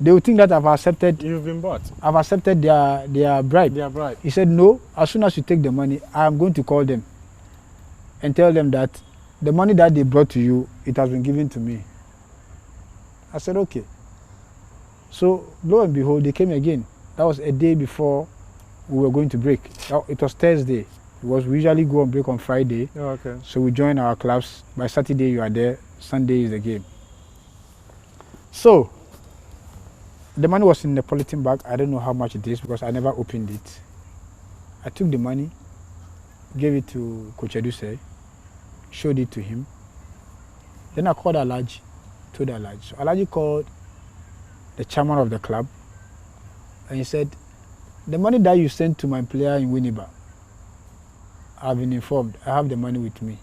they will think that I've accepted. You've been bought. I've accepted their bribe." Their bribe. He said, "No. As soon as you take the money, I am going to call them and tell them that the money that they brought to you, it has been given to me. I said, okay. So, lo and behold, they came again. That was a day before we were going to break. It was Thursday. We usually go on break on Friday. Oh, okay. So we join our clubs. By Saturday, you are there. Sunday is the game. So, the money was in the polythene bag. I don't know how much it is because I never opened it. I took the money, gave it to Coach Eduse, showed it to him. Then I called Alaji, told Alaji. So Alaji called the chairman of the club and he said, the money that you sent to my player in Winneba, I've been informed. I have the money with me.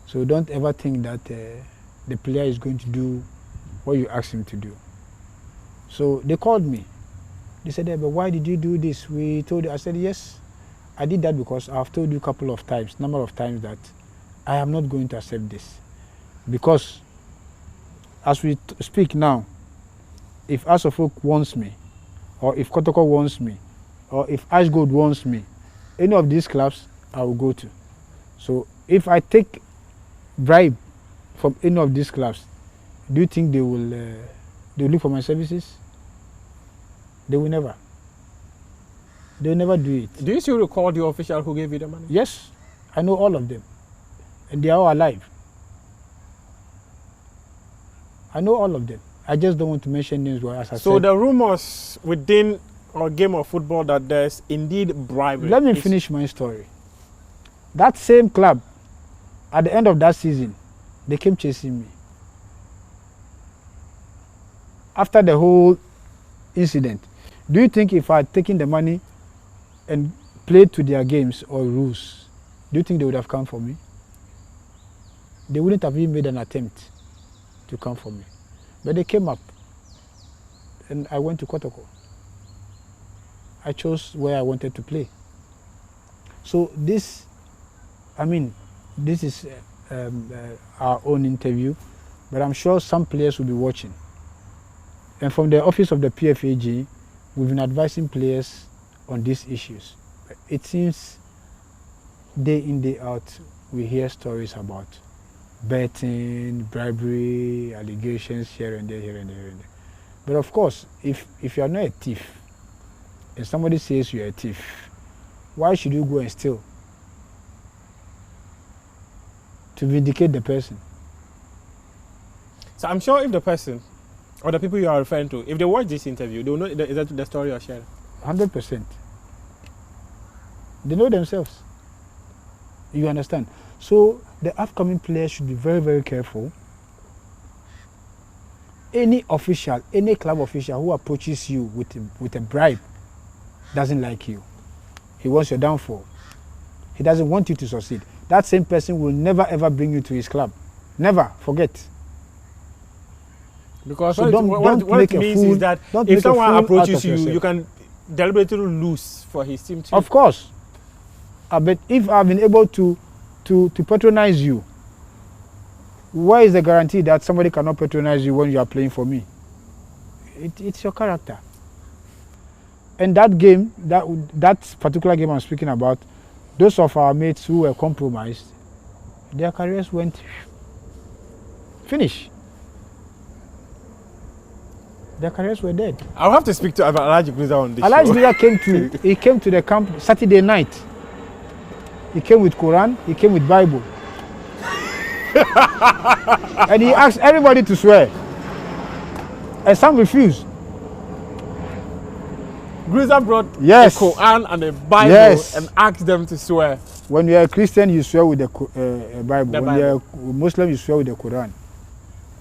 So don't ever think that the player is going to do what you asked him to do. So they called me. They said, but why did you do this? We told you. I said, yes, I did that because I've told you a couple of times, number of times, that I am not going to accept this. Because as we speak now, if Asofok wants me, or if Kotoko wants me, or if Ashgold wants me, any of these clubs I will go to. So if I take bribe from any of these clubs, do you think they will look for my services? They will never. They will never do it. Do you still recall the official who gave you the money? Yes, I know all of them. And they are all alive. I know all of them. I just don't want to mention names, as I said. So the rumors within our game of football that there's indeed bribery. Let me finish my story. That same club, at the end of that season, they came chasing me. After the whole incident, do you think if I had taken the money and played to their games or rules, do you think they would have come for me? They wouldn't have even made an attempt to come for me. But they came up and I went to Kotoko. I chose where I wanted to play. So this is our own interview, but I'm sure some players will be watching. And from the office of the PFAG, we've been advising players on these issues. It seems day in, day out, we hear stories about betting, bribery, allegations here and there, here and there, here and there. But of course, if you are not a thief, and somebody says you are a thief, why should you go and steal? To vindicate the person. So I'm sure if the person or the people you are referring to, if they watch this interview, they will know exactly the story you're sharing. 100%. They know themselves. You understand? So the upcoming players should be very, very careful. Any official, any club official who approaches you with a bribe doesn't like you. He wants your downfall. He doesn't want you to succeed. That same person will never ever bring you to his club. Never. Forget. Because so what it means is that if someone approaches you, you can deliberately lose for his team too. Of course. But if I've been able to patronize you, where is the guarantee that somebody cannot patronize you when you are playing for me? It's your character. And that game, that particular game I'm speaking about, those of our mates who were compromised, their careers went finish. Their careers were dead. I'll have to speak to Alaji Griza on this Alaji show. Griza came to the camp Saturday night. He came with Quran, he came with Bible. And he asked everybody to swear. And some refused. Griza brought the Quran and the Bible and asked them to swear. When you are a Christian, you swear with the Bible. When you are a Muslim, you swear with the Quran.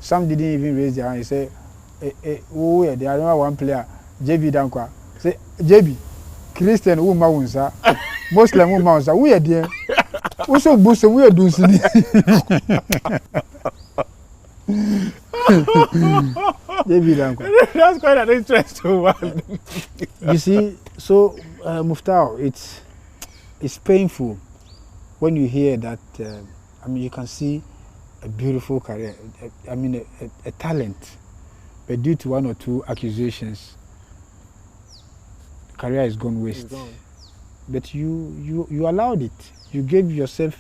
Some didn't even raise their hand. He said, oh yeah, there are one player, JB Dankwa. Say, JB, Christian woman unsa, Muslim woman unsa. We are there. We so boost we are doing. JB Dankwa. That's quite an interesting one. You see, so Muftau, it's painful when you hear that. You can see a beautiful career. A talent. But due to one or two accusations, the career is gone waste. But you allowed it. You gave yourself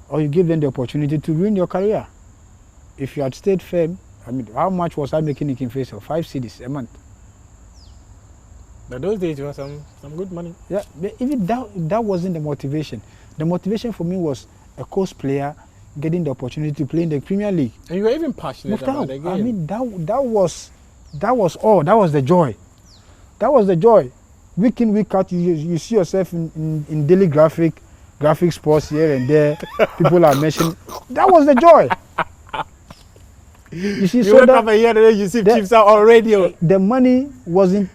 or you give them the opportunity to ruin your career. If you had stayed firm, I mean, how much was I making in Kinfesel? 5 cedis a month. But those days, it was some good money. Yeah, but even that wasn't the motivation. The motivation for me was a coast player getting the opportunity to play in the Premier League. And you were even passionate about the game. I mean, that was all. That was the joy. That was the joy. Week in, week out, you see yourself in daily graphic sports here and there. People are mentioning. That was the joy. You see, you so would have a year that Yussif Chibsah on radio. The money wasn't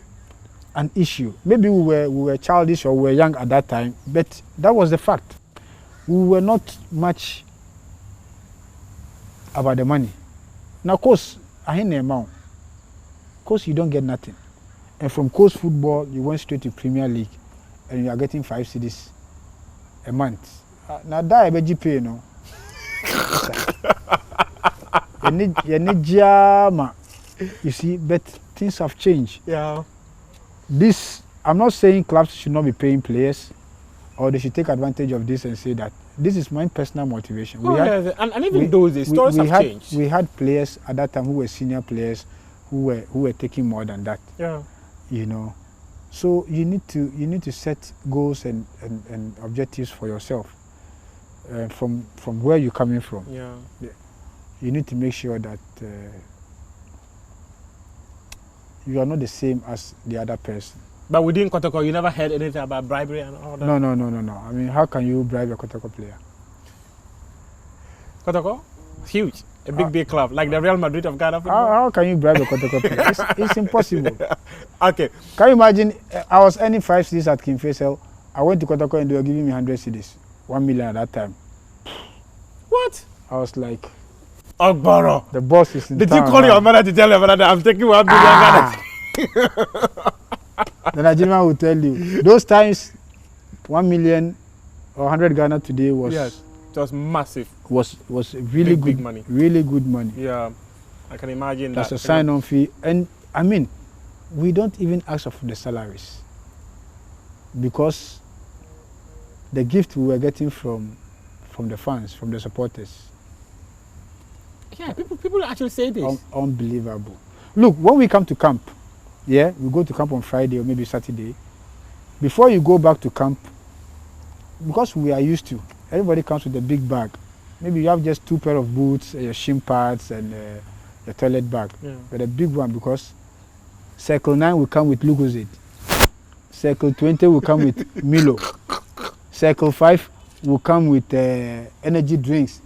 an issue. Maybe we were childish or we were young at that time, but that was the fact. We were not much about the money. Now, of course, I ain't the amount. Of course, you don't get nothing. And from coast football, you went straight to Premier League, and you are getting 5 cedis a month. Now that I be pay, you know. You see, but things have changed. Yeah. This, I'm not saying clubs should not be paying players, or they should take advantage of this and say that this is my personal motivation. And even those days, stories have changed. We had players at that time who were senior players who were taking more than that. Yeah. You know, so you need to set goals and objectives for yourself from where you're coming from. Yeah. You need to make sure that you are not the same as the other person. But within Kotoko, you never heard anything about bribery and all that? No. I mean, how can you bribe a Kotoko player? Kotoko? Huge. A big club, like the Real Madrid of Ghana. How can you bribe a Kotoko player? It's impossible. Okay. Can you imagine, I was earning 5 cedis at Kinfesel. I went to Kotoko and they were giving me 100 cedis. 1 million at that time. What? I was like, Ogboro. The boss is in Did town. you call your mother to tell your mother that I'm taking 1 million Ghana? The Nigerian will tell you. Those times, 1 million or 100 Ghana today was... Yes, it was massive. Was really big money. Really good money. Yeah, I can imagine that. That's a sign-on fee. And, I mean, we don't even ask for the salaries. Because the gift we were getting from the fans, from the supporters. Yeah, people actually say this. Unbelievable. Look, when we come to camp, yeah, we go to camp on Friday or maybe Saturday. Before you go back to camp, because we are used to, everybody comes with a big bag. Maybe you have just 2 pair of boots, your shin pads, and your toilet bag. Yeah. But a big one, because Circle 9 will come with Lucozade. Circle 20 will come with Milo. Circle 5 will come with energy drinks.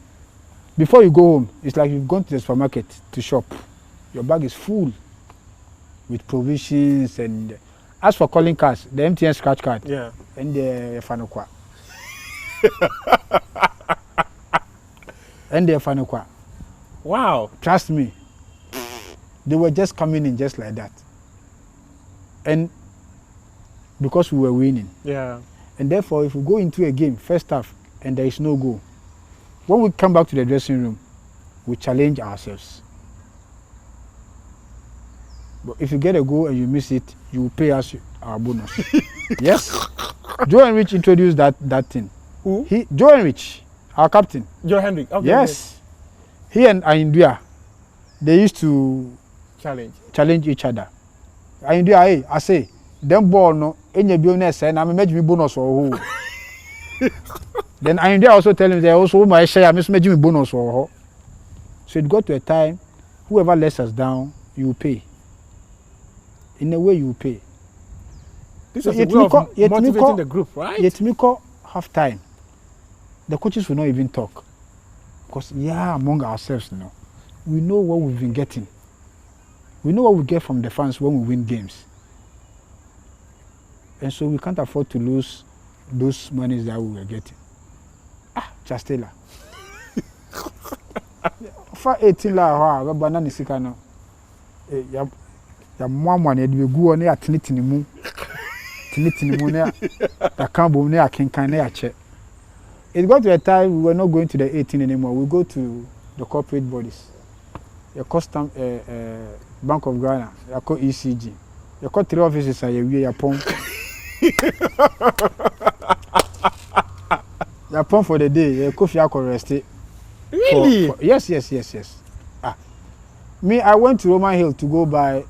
Before you go home, it's like you've gone to the supermarket to shop. Your bag is full with provisions. And as for calling cards, the MTN scratch card, yeah, and the Fanokwa. And the Fanokwa. Wow. Trust me. They were just coming in just like that. And because we were winning. Yeah. And therefore, if we go into a game, first half, and there is no goal, when we come back to the dressing room, we challenge ourselves. But if you get a goal and you miss it, you will pay us our bonus. Yes? Joe Henrich introduced that thing. Who? Joe Henrich, our captain. Joe Henrich, okay. Yes. He and Ayindua, they used to challenge each other. Ayindua, hey, I say, them ball no, any bonus, and I'm making bonus or who. Then Ayindua also tell him they also my share, I'm making bonus or who. So it got to a time, whoever lets us down, you will pay. In a way, you will pay. This is a way of motivating the group, right? Yet Miko half time. The coaches will not even talk. Because, among ourselves, we know what we've been getting. We know what we get from the fans when we win games. And so we can't afford to lose those monies that we were getting. Chastela. For 18 la banana sikano. Ya mama ne de gu one atenetene mu. Tenetene mu ne akambo ne akenkan ne ache. It got to a time we were not going to the 18 anymore. We go to the corporate bodies. Your custom Bank of Ghana, your ECG. Your 3 offices are your pong. You are prompt for the day. Kofi Ako rested. Really? Yes. Me, I went to Roman Hill to go buy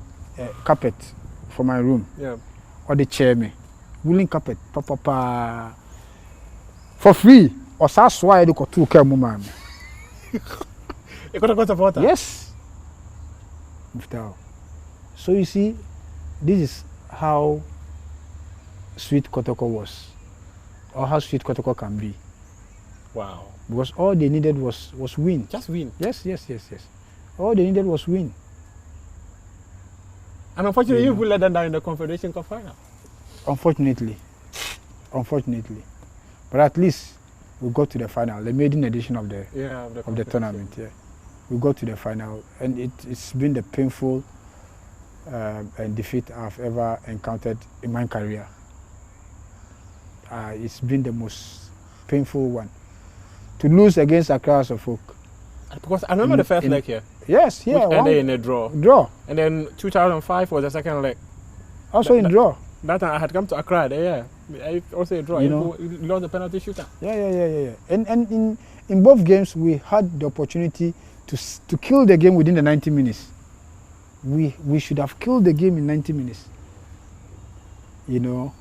carpet for my room. Yeah. Or the chair me. Woolen carpet. Pa. For free. Or that's why I do two care mama. You got a pot of water? Yes. So you see, this is how sweet Kotoko was. Or how sweet Kotoko can be. Wow. Because all they needed was win. Just win. Yes. All they needed was win. And unfortunately, you let them down in the Confederation Cup final. Unfortunately. But at least we got to the final, the maiden edition of the tournament. Yeah, we got to the final, and it's been the painful defeat I've ever encountered in my career. It's been the most painful one to lose against Accra Suffolk. Because I remember the first leg here. Yes, yeah. Which ended in a draw. And then 2005 was the second leg. Also in draw. That time I had come to Accra, also a draw. You know, you lost the penalty shooter. Yeah. And in both games, we had the opportunity to kill the game within the 90 minutes. We should have killed the game in 90 minutes. You know,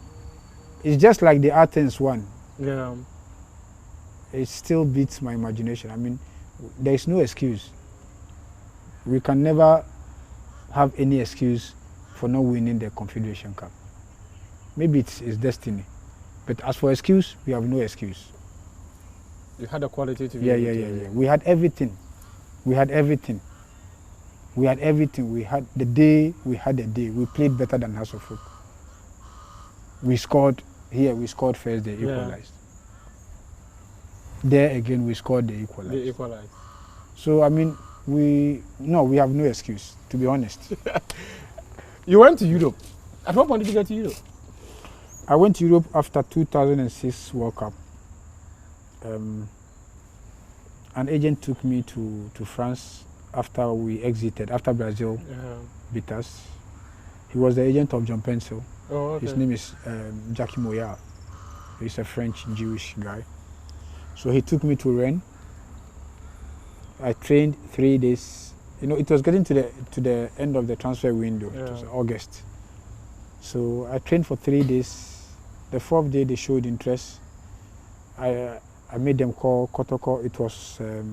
it's just like the Athens one. Yeah. It still beats my imagination. I mean, there is no excuse. We can never have any excuse for not winning the Confederation Cup. Maybe it's destiny. But as for excuse, we have no excuse. You had the quality to be Yeah. We had everything. We had the day. We played better than House of Folk. We scored first, they equalized. There again, we scored, they equalized. So, I mean, we have no excuse, to be honest. You went to Europe. At what point did you get to Europe? I went to Europe after 2006 World Cup. An agent took me to France after Brazil beat us. He was the agent of John Pencil. Oh, okay. His name is Jackie Moyal. He's a French Jewish guy. So he took me to Rennes. I trained 3 days. You know, it was getting to the end of the transfer window. It was August. So I trained for 3 days. The 4th day they showed interest. I made them call Kotoko. It was I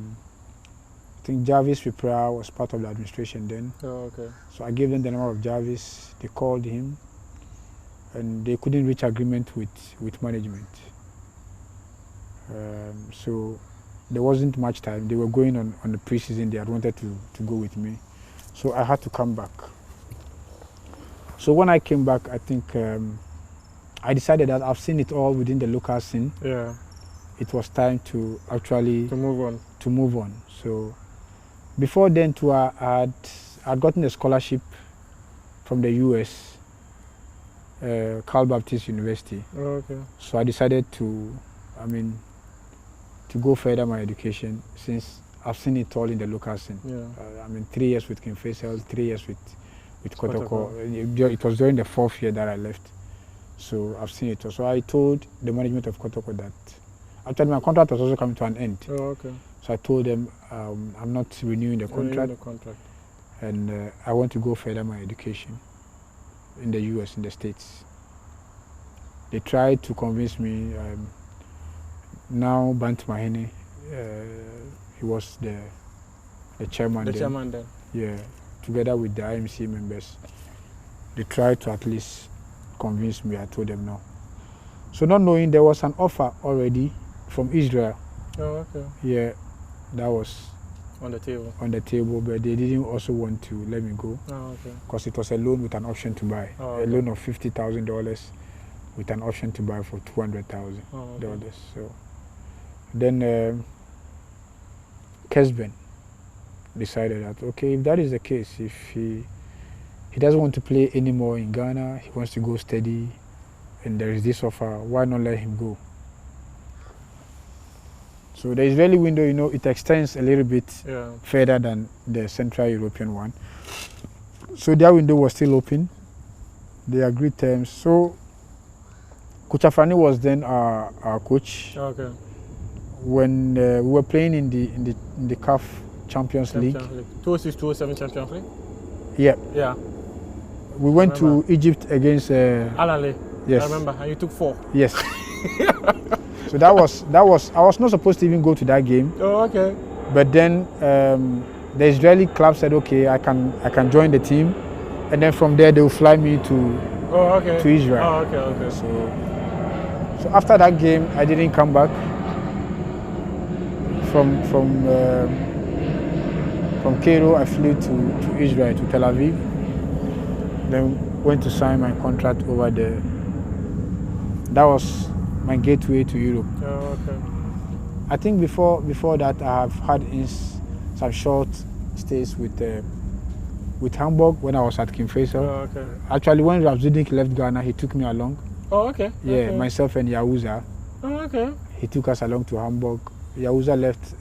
think Jarvis Pipra was part of the administration then. Oh, okay. So I gave them the number of Jarvis. They called him, and they couldn't reach agreement with management. So there wasn't much time. They were going on the preseason. They had wanted to go with me, so I had to come back. So when I came back, I think I decided that I've seen it all within the local scene. Yeah. It was time to actually move on. So before then, too, I'd gotten a scholarship from the US, Carl Baptist University. Oh, okay. So I decided to go further my education, since I've seen it all in the local scene. Yeah. 3 years with King Faisal, 3 years with Kotoko. It was during the 4th year that I left. So I've seen it all. So I told the management of Kotoko that actually my contract was also coming to an end. Oh, okay. So I told them I'm not renewing the contract. And I want to go further my education in the US, in the States. They tried to convince me. Now Bant Mahene, he was the chairman. The chairman then. Yeah, together with the IMC members. They tried to at least convince me. I told them no. So not knowing there was an offer already from Israel. Oh, okay. Yeah, that was on the table, but they didn't also want to let me go. Oh, okay. Because it was a loan with an option to buy. Oh, a loan of $50,000 with an option to buy for $200,000. Oh, okay. So then Kesben decided that, okay, if that is the case, if he doesn't want to play anymore in Ghana, he wants to go steady, and there is this offer, why not let him go? So the Israeli window, you know, it extends a little bit further than the Central European one. So their window was still open. They agreed terms. So Coach Afani was then our coach. Okay. when we were playing in the CAF Champions League. 2006, 2007 Champions League. Yeah. Yeah. We went to Egypt against Al Ahly. yes. I remember, and you took 4. Yes. So that was I was not supposed to even go to that game. Oh, okay. But then the Israeli club said, okay, I can join the team, and then from there they will fly me to to Israel. Oh, okay. So after that game, I didn't come back. From Cairo, I flew to Israel, to Tel Aviv. Then went to sign my contract over there. That was my gateway to Europe. Oh, okay. I think before that, I have had some short stays with Hamburg when I was at King Faisal. Oh, okay. Actually, when Rapsudnik left Ghana, he took me along. Oh, okay. Yeah, okay. myself and Yahuza. Oh, okay. He took us along to Hamburg. Yahuza left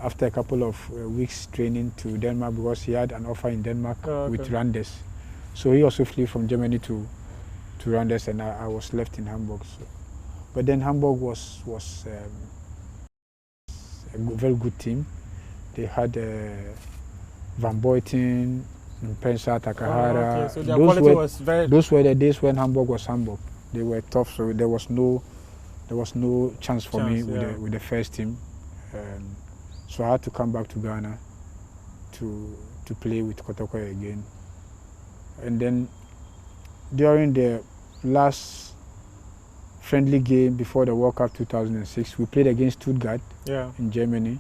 after a couple of weeks training to Denmark because he had an offer in Denmark with Randers. So he also flew from Germany to Randers, and I was left in Hamburg. So. But then Hamburg was a very good team. They had Van Boyten, Pensa, Takahara. Oh, okay. So their quality was very... Those were the days when Hamburg was Hamburg. They were tough, so there was no chance for me with the first team. So I had to come back to Ghana to play with Kotoko again. And then during the last friendly game before the World Cup 2006, we played against Stuttgart in Germany.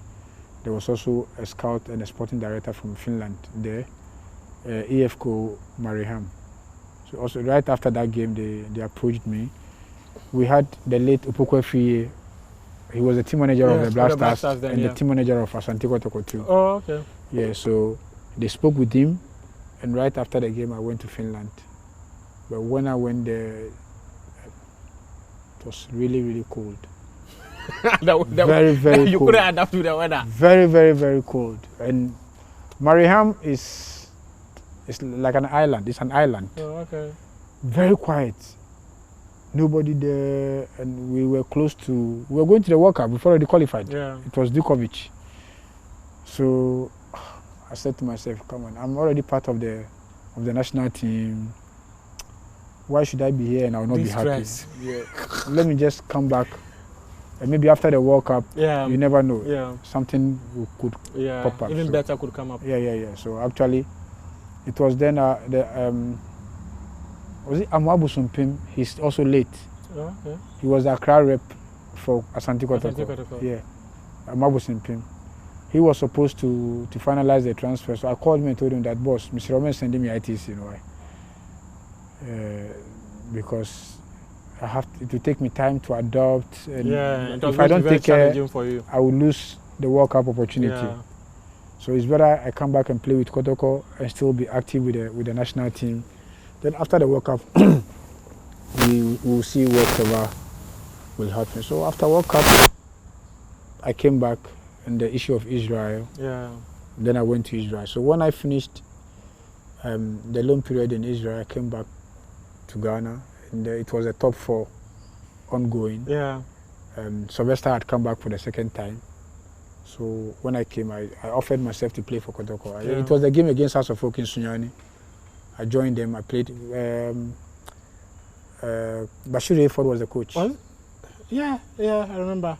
There was also a scout and a sporting director from Finland there, EFCO Mariehamn. So also right after that game, they approached me. We had the late Opokwe Fiye. He was the team manager of the Black Stars and the team manager of Asante Kotoko too. Oh, okay. Yeah, so they spoke with him, and right after the game, I went to Finland. But when I went there, it was really, really cold. Very cold. You couldn't adapt to the weather. Very cold. And Mariehamn is like an island. It's an island. Oh, okay. Very quiet. Nobody there, and we were going to the World Cup. We've already qualified. Yeah. It was Djokovic. So I said to myself, come on, I'm already part of the national team. Why should I be here and I will not be happy? Yeah. Let me just come back. And maybe after the World Cup, you never know. Yeah. Something could pop up. Even better could come up. Yeah. So actually, it was then was it Amwabu Sumpim? He's also late. Oh, okay. He was the Accra rep for Asante Kotoko. Yeah, Amwabu Sumpim. He was supposed to finalize the transfer. So I called him and told him that, boss, Mr. Roman is sending me ITC, because it will take me time to adopt. And if I don't take care, for you. I will lose the World Cup opportunity. Yeah. So it's better I come back and play with Kotoko and still be active with the national team. Then after the World Cup, we will see whatever will happen. So after World Cup, I came back, and the issue of Israel. Yeah. Then I went to Israel. So when I finished the loan period in Israel, I came back to Ghana, and it was a top 4 ongoing. Yeah. Sylvester had come back for the second time. So when I came, I offered myself to play for Kotoko. Yeah. It was the game against House of Folk in Sunyani. I joined them. I played. Bashir Rayford was the coach. What? Yeah, I remember.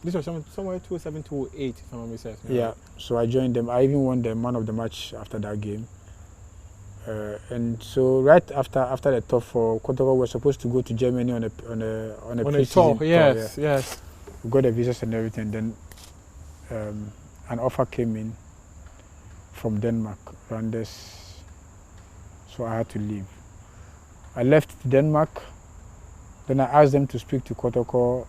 This was somewhere 2007, 2008, if I'm not mistaken. Yeah, so I joined them. I even won the man of the match after that game. And so right after the top 4, Kotoko was supposed to go to Germany on a pre-season tour. Yes. We got the visas and everything. Then an offer came in from Denmark, Randers. So I had to leave. I left Denmark. Then I asked them to speak to Kotoko.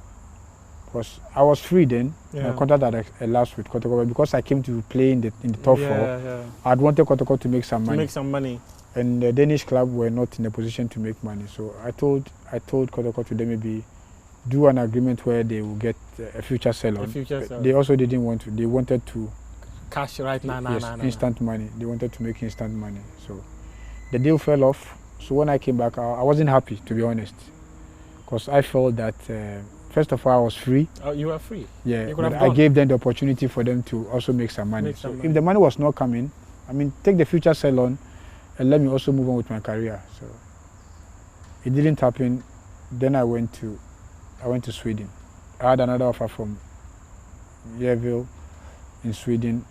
Because I was free then. Yeah. My contract had elapsed with Kotoko, but because I came to play in the top 4, I'd wanted Kotoko to make some money. And the Danish club were not in a position to make money. So I told Kotoko to maybe do an agreement where they will get a future sell-on. They also didn't want to. They wanted to cash right now. Instant money. They wanted to make instant money. So the deal fell off. So when I came back, I wasn't happy, to be honest, because I felt that First of all, I was free. Oh, you were free. Yeah, You could but have I gone. gave them the opportunity for them to also make some money. Make some So money. if the money was not coming, I mean, take the future sell on and let me also move on with my career. So it didn't happen. Then I went to Sweden. I had another offer from Yeovil in Sweden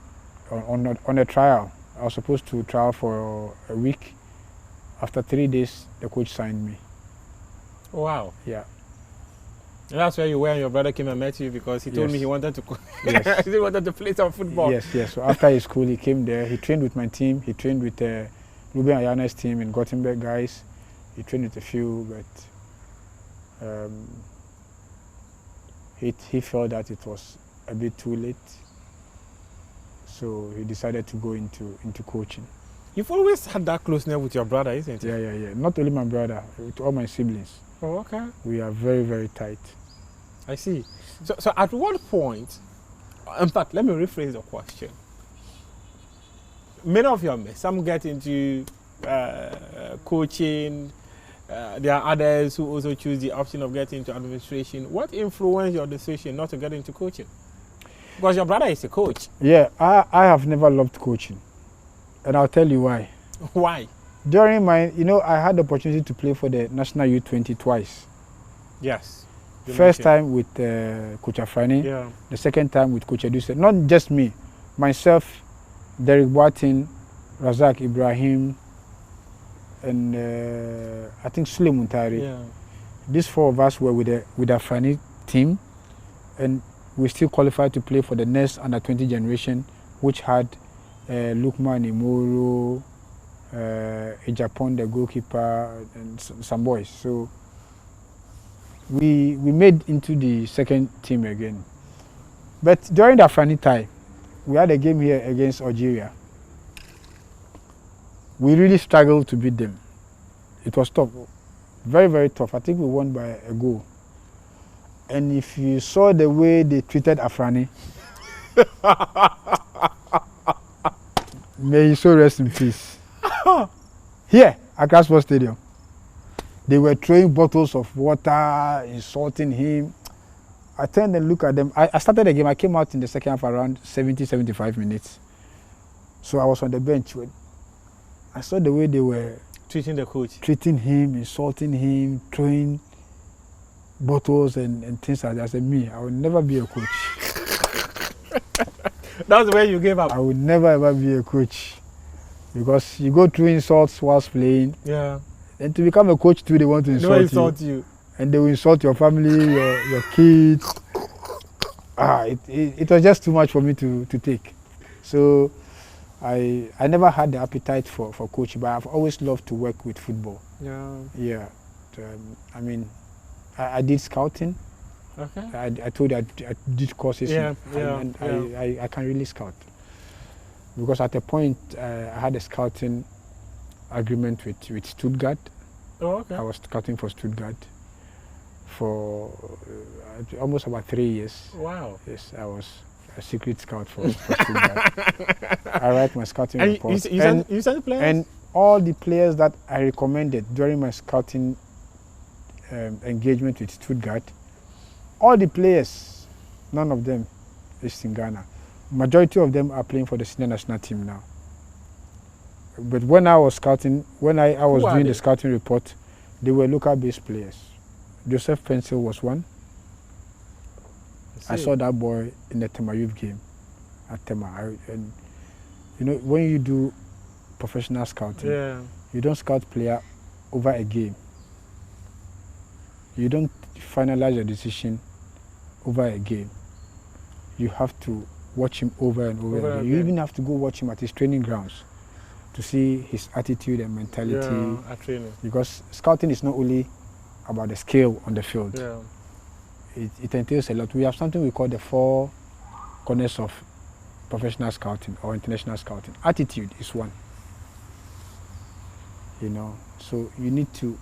on a trial. I was supposed to trial for a week. After 3 days, the coach signed me. Wow. Yeah. And that's where you were and your brother came and met you because he told me Yes. he wanted to Yes. he wanted to play some football. Yes, yes. So after his school, he came there. He trained with my team. He trained with Ruben Ayana's team in Gothenburg, guys. He trained with a few, but he felt that it was a bit too late. So he decided to go into coaching. You've always had that closeness with your brother, isn't it? Yeah, yeah, yeah. Not only my brother, with all my siblings. Oh, okay. We are very, very tight. I see. So at what point, in fact, let me rephrase the question. Many of your mates, some get into coaching. There are others who also choose the option of getting into administration. What influenced your decision not to get into coaching? Because your brother is a coach. Yeah, I have never loved coaching. And I'll tell you why. Why? During my, I had the opportunity to play for the National U20 twice. Yes. you First mentioned. time with Coach Afrani, Yeah. the second time with Coach Eduse. Not just me, myself, Derek Boatin, Razak Ibrahim, and I think Sule Muntari. Yeah. These four of us were with the Afrani team, and we still qualified to play for the next under-20 generation, which had Lukman Imoro, Ejapon, the goalkeeper, and some boys. So we made into the second team again. But during the Afrani time, we had a game here against Algeria. We really struggled to beat them. It was tough, very, very tough. I think we won by a goal. And if you saw the way they treated Afrani, may he so rest in peace. Here, Accra Sports Stadium, they were throwing bottles of water, insulting him. I turned and looked at them. I started the game. I came out in the second half around 70, 75 minutes. So I was on the bench. I saw the way they were Treating the coach. treating him, insulting him, throwing bottles and things like that. I said, me, I will never be a coach. That's where you gave up. I would never ever be a coach. Because you go through insults whilst playing. Yeah. And to become a coach too, they want to No insult insult you. you. And they will insult your family, your kids. It was just too much for me to take. So I never had the appetite for coaching, but I've always loved to work with football. Yeah. Yeah. I mean, I did scouting. Okay. I told you I did courses. Yeah, and yeah. I can really scout. Because at a point, I had a scouting agreement with Stuttgart. Oh, okay. I was scouting for Stuttgart for almost about 3 years. Wow. Yes, I was a secret scout for Stuttgart. I write my scouting And reports. you sent players? And all the players that I recommended during my scouting engagement with Stuttgart, all the players, none of them is in Ghana. Majority of them are playing for the senior national team now. But when I was scouting, when I was doing the scouting report, they were local-based players. Joseph Pencil was one. I saw that boy in the Tema youth game at Tema. And you know, when you do professional scouting, you don't scout player over a game. You don't finalize your decision over a game. You have to watch him over and over again. You even have to go watch him at his training grounds to see his attitude and mentality. At training. Because scouting is not only about the skill on the field. Yeah. It entails a lot. We have something we call the 4 corners of professional scouting or international scouting. Attitude is one. You know, so you need to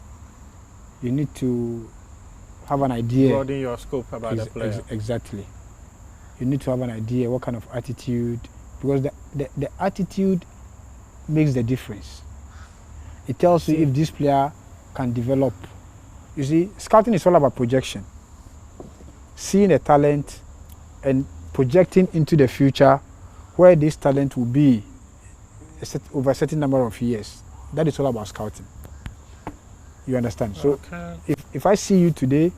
have an idea. Broaden your scope about the player. Exactly. You need to have an idea what kind of attitude, because the attitude makes the difference. It tells you if this player can develop. You see, scouting is all about projection. seeing a talent and projecting into the future where this talent will be over a certain number of years. That is all about scouting. You understand? So if I see you today,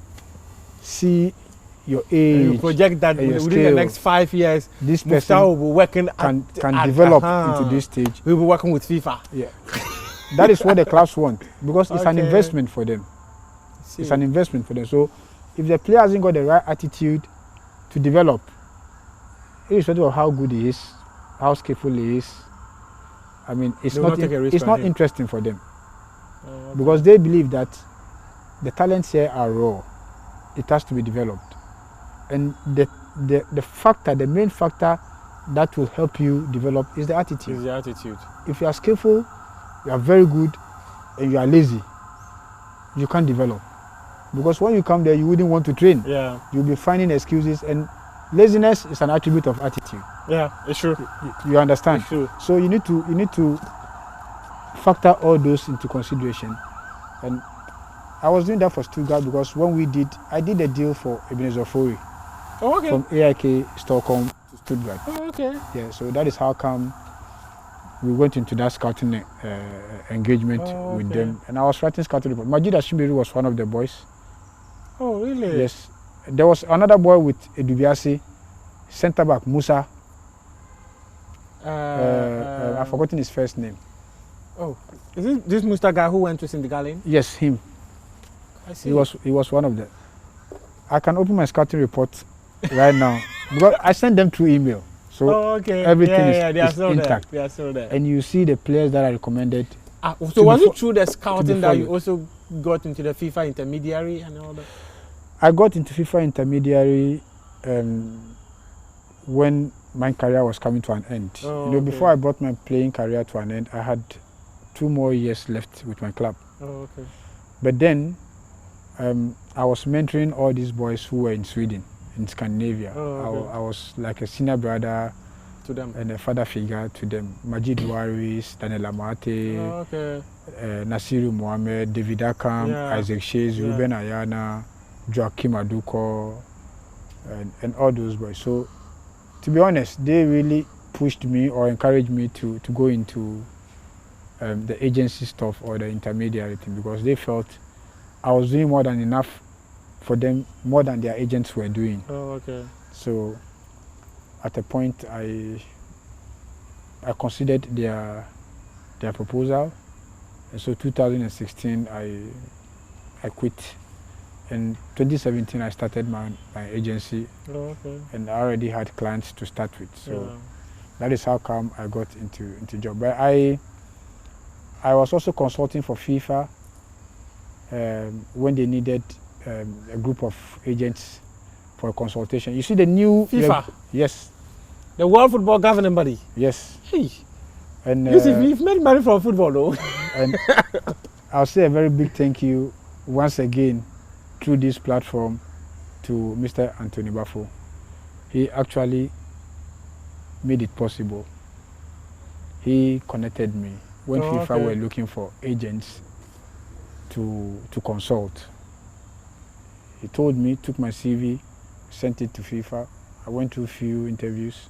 see your age, you project that within scale, the next 5 years, this person will be working can develop into this stage. We'll be working with FIFA. Yeah, that is what the clubs want, because it's an investment for them. It's an investment for them. So if the player hasn't got the right attitude to develop, irrespective of how good he is, how skillful he is, I mean, it's not interesting for them. Because they believe that the talents here are raw. It has to be developed. And the main factor that will help you develop is the attitude. Is the attitude. If you are skillful, you are very good, and you are lazy, you can't develop. Because when you come there, you wouldn't want to train. Yeah. You'll be finding excuses, and laziness is an attribute of attitude. Yeah, it's true. You understand? It's true. So you need to factor all those into consideration. And I was doing that for Stuttgart because when I did a deal for Ebenezer Fori from AIK Stockholm to Stuttgart. Oh, okay. Yeah, so that is how come we went into that scouting engagement with them. And I was writing scouting report. Majid Ashimiri was one of the boys. Oh, really? Yes. There was another boy with Edubiasi, centre back Musa. I've forgotten his first name. Oh, is this Musta guy who went to Sindigalin? Yes, him. I see. He was one of them. I can open my scouting report right now because I sent them through email. So everything is intact. They are still there. And you see the players that are recommended. So was it through the scouting that you also got into the FIFA intermediary and all that? I got into FIFA intermediary when my career was coming to an end. Before I brought my playing career to an end, I had 2 more years left with my club. But then I was mentoring all these boys who were in Sweden, in Scandinavia. I was like a senior brother to them and a father figure to them. Majid Waris, Daniel Amate, Nasiru Mohamed, David Akam, Isaac Shays, Ruben Ayana, Joachim Aduko, and all those boys. So to be honest, they really pushed me or encouraged me to go into the agency stuff or the intermediary thing, because they felt I was doing more than enough for them, more than their agents were doing. So at a point I considered their proposal, and so 2016 I quit. In 2017 I started my agency, and I already had clients to start with. So that is how come I got into job. But I was also consulting for FIFA when they needed a group of agents for a consultation. You see the new FIFA? Yes. The World Football Governing Body? Yes. Hey. And you've made money from football though. And I'll say a very big thank you once again through this platform to Mr. Anthony Bafo. He actually made it possible. He connected me when FIFA were looking for agents to consult. He told me, took my CV, sent it to FIFA. I went through a few interviews,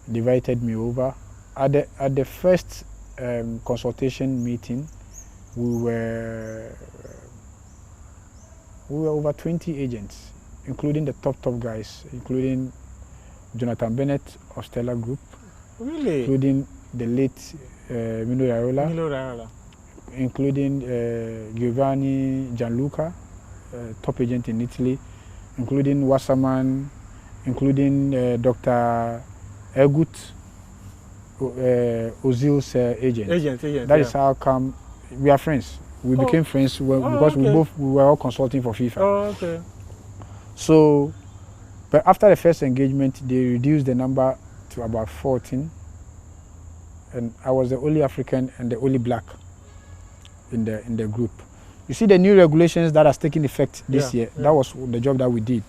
they invited me over. At the first consultation meeting, we were over 20 agents, including the top guys, including Jonathan Bennett of Stella Group, including the late Mino Raiola, including Giovanni Gianluca, top agent in Italy, including Wasserman, including Dr. Egut, Ozil's agent. That is how come we are friends. We became friends because we were all consulting for FIFA. So, but after the first engagement, they reduced the number to about 14, and I was the only African and the only black in the group. You see the new regulations that has taken effect this year. That was the job that we did.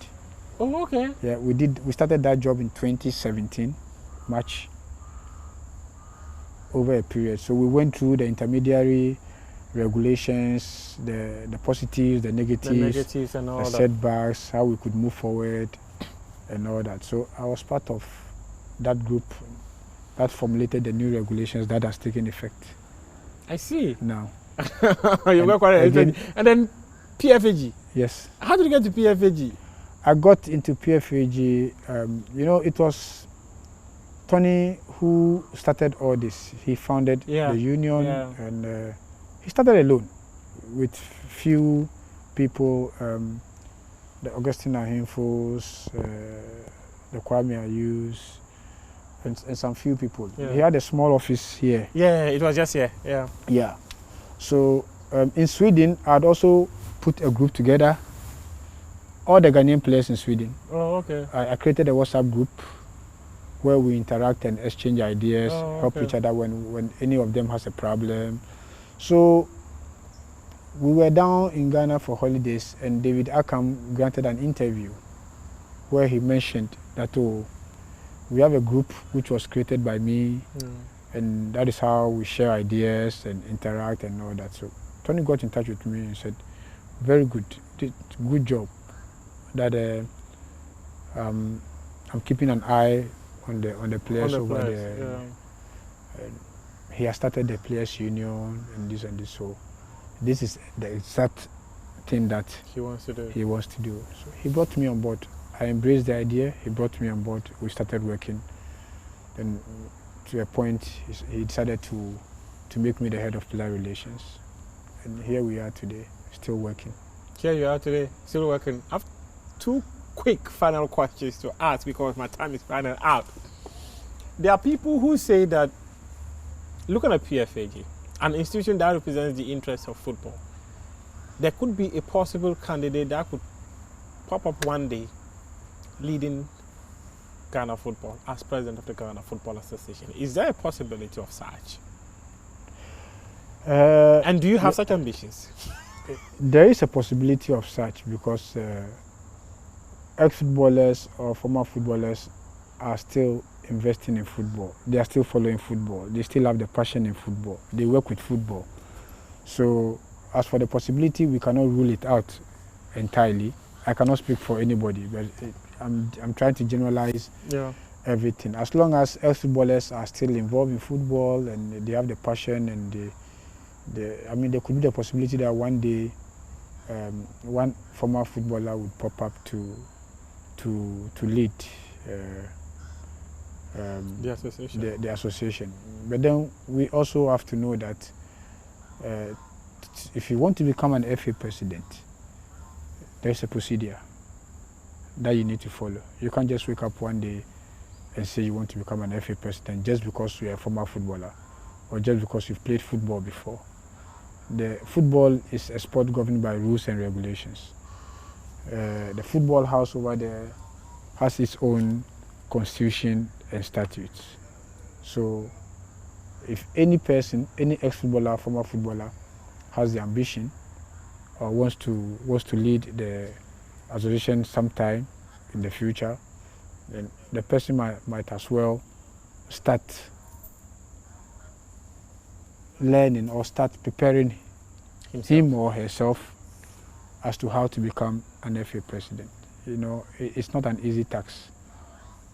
Yeah, we started that job in 2017, March, over a period. So we went through the intermediary, regulations, the positives, the negatives, and all the that. setbacks, how we could move forward, and all that. So I was part of that group that formulated the new regulations that has taken effect I see. now. You got quite again, and then PFAG. Yes. How did you get to PFAG? I got into PFAG, it was Tony who started all this. He founded the union, and he started alone with few people, the Augustine Ahimfos, the Kwame Ayus, and some few people. Yeah. He had a small office here. Yeah, it was just here. Yeah. Yeah. So in Sweden, I'd also put a group together. All the Ghanaian players in Sweden. Oh, okay. I created a WhatsApp group where we interact and exchange ideas, help each other when any of them has a problem. So we were down in Ghana for holidays, and David Akam granted an interview where he mentioned that, we have a group which was created by me, and that is how we share ideas and interact and all that. So Tony got in touch with me and said, very good, good job. That I'm keeping an eye on the players over there. Yeah. He has started the players union and this and this. So this is the exact thing that he wants to do. So he brought me on board. I embraced the idea. He brought me on board. We started working. Then to a point, he decided to make me the head of player relations. And here we are today, still working. Here you are today, still working. I have two quick final questions to ask because my time is running out. There are people who say that, looking at PFAG, an institution that represents the interests of football, there could be a possible candidate that could pop up one day leading Ghana football as president of the Ghana Football Association. Is there a possibility of such? And do you have such ambitions? There is a possibility of such because ex-footballers or former footballers are still investing in football. They are still following football. They still have the passion in football. They work with football. So as for the possibility, we cannot rule it out entirely. I cannot speak for anybody, but I'm trying to generalize everything. As long as ex-footballers are still involved in football and they have the passion and there could be the possibility that one day one former footballer would pop up to lead the association. But then we also have to know that if you want to become an FA president, there's a procedure that you need to follow. You can't just wake up one day and say you want to become an FA president just because you're a former footballer or just because you've played football before. The football is a sport governed by rules and regulations. The football house over there has its own constitution and statutes. So if any person, any ex-footballer, former footballer has the ambition or wants to lead the association sometime in the future, then the person might as well start learning or start preparing him or herself as to how to become an FA president. You know, it's not an easy task.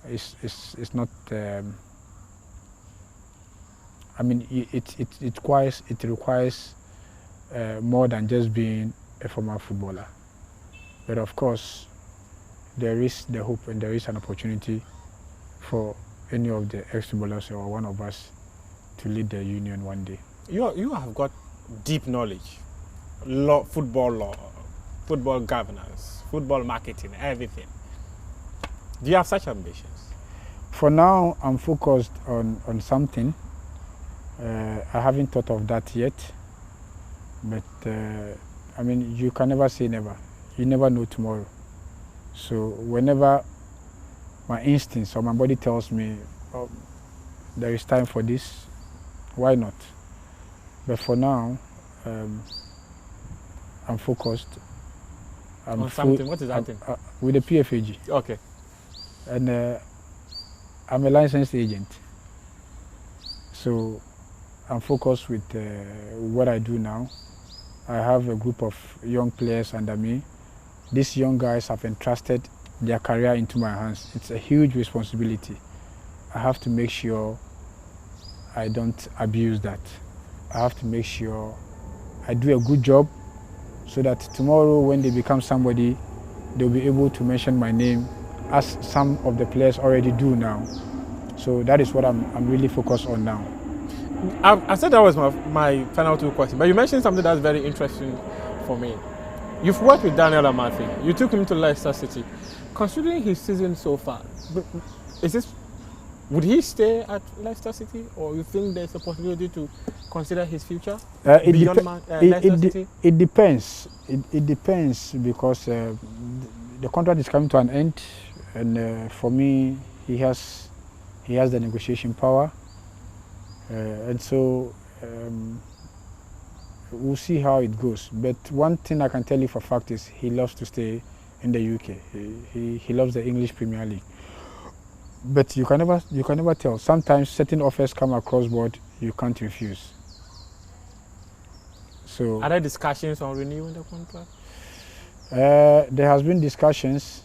It's not. I mean, it requires more than just being a former footballer. But of course, there is the hope and there is an opportunity for any of the ex-footballers or one of us to lead the union one day. You have got deep knowledge, football governance, football marketing, everything. Do you have such ambitions? For now, I'm focused on something. I haven't thought of that yet, but I mean, you can never say never. You never know tomorrow. So whenever my instincts or my body tells me, oh, there is time for this, why not? But for now, I'm focused. On something? What is that thing? With the PFAG. Okay. And I'm a licensed agent. So I'm focused with what I do now. I have a group of young players under me. These young guys have entrusted their career into my hands. It's a huge responsibility. I have to make sure I don't abuse that. I have to make sure I do a good job so that tomorrow when they become somebody, they'll be able to mention my name as some of the players already do now. So that is what I'm really focused on now. I said that was my final two questions, but you mentioned something that's very interesting for me. You've worked with Daniel Amathe. You took him to Leicester City. Considering his season so far, would he stay at Leicester City, or you think there's a possibility to consider his future beyond Leicester City? It depends. It depends because the contract is coming to an end, and for me, he has the negotiation power, and so we'll see how it goes. But one thing I can tell you for a fact is he loves to stay in the UK. He loves the English Premier League. But you can never tell. Sometimes certain offers come across board, you can't refuse. So are there discussions on renewing the contract? There has been discussions,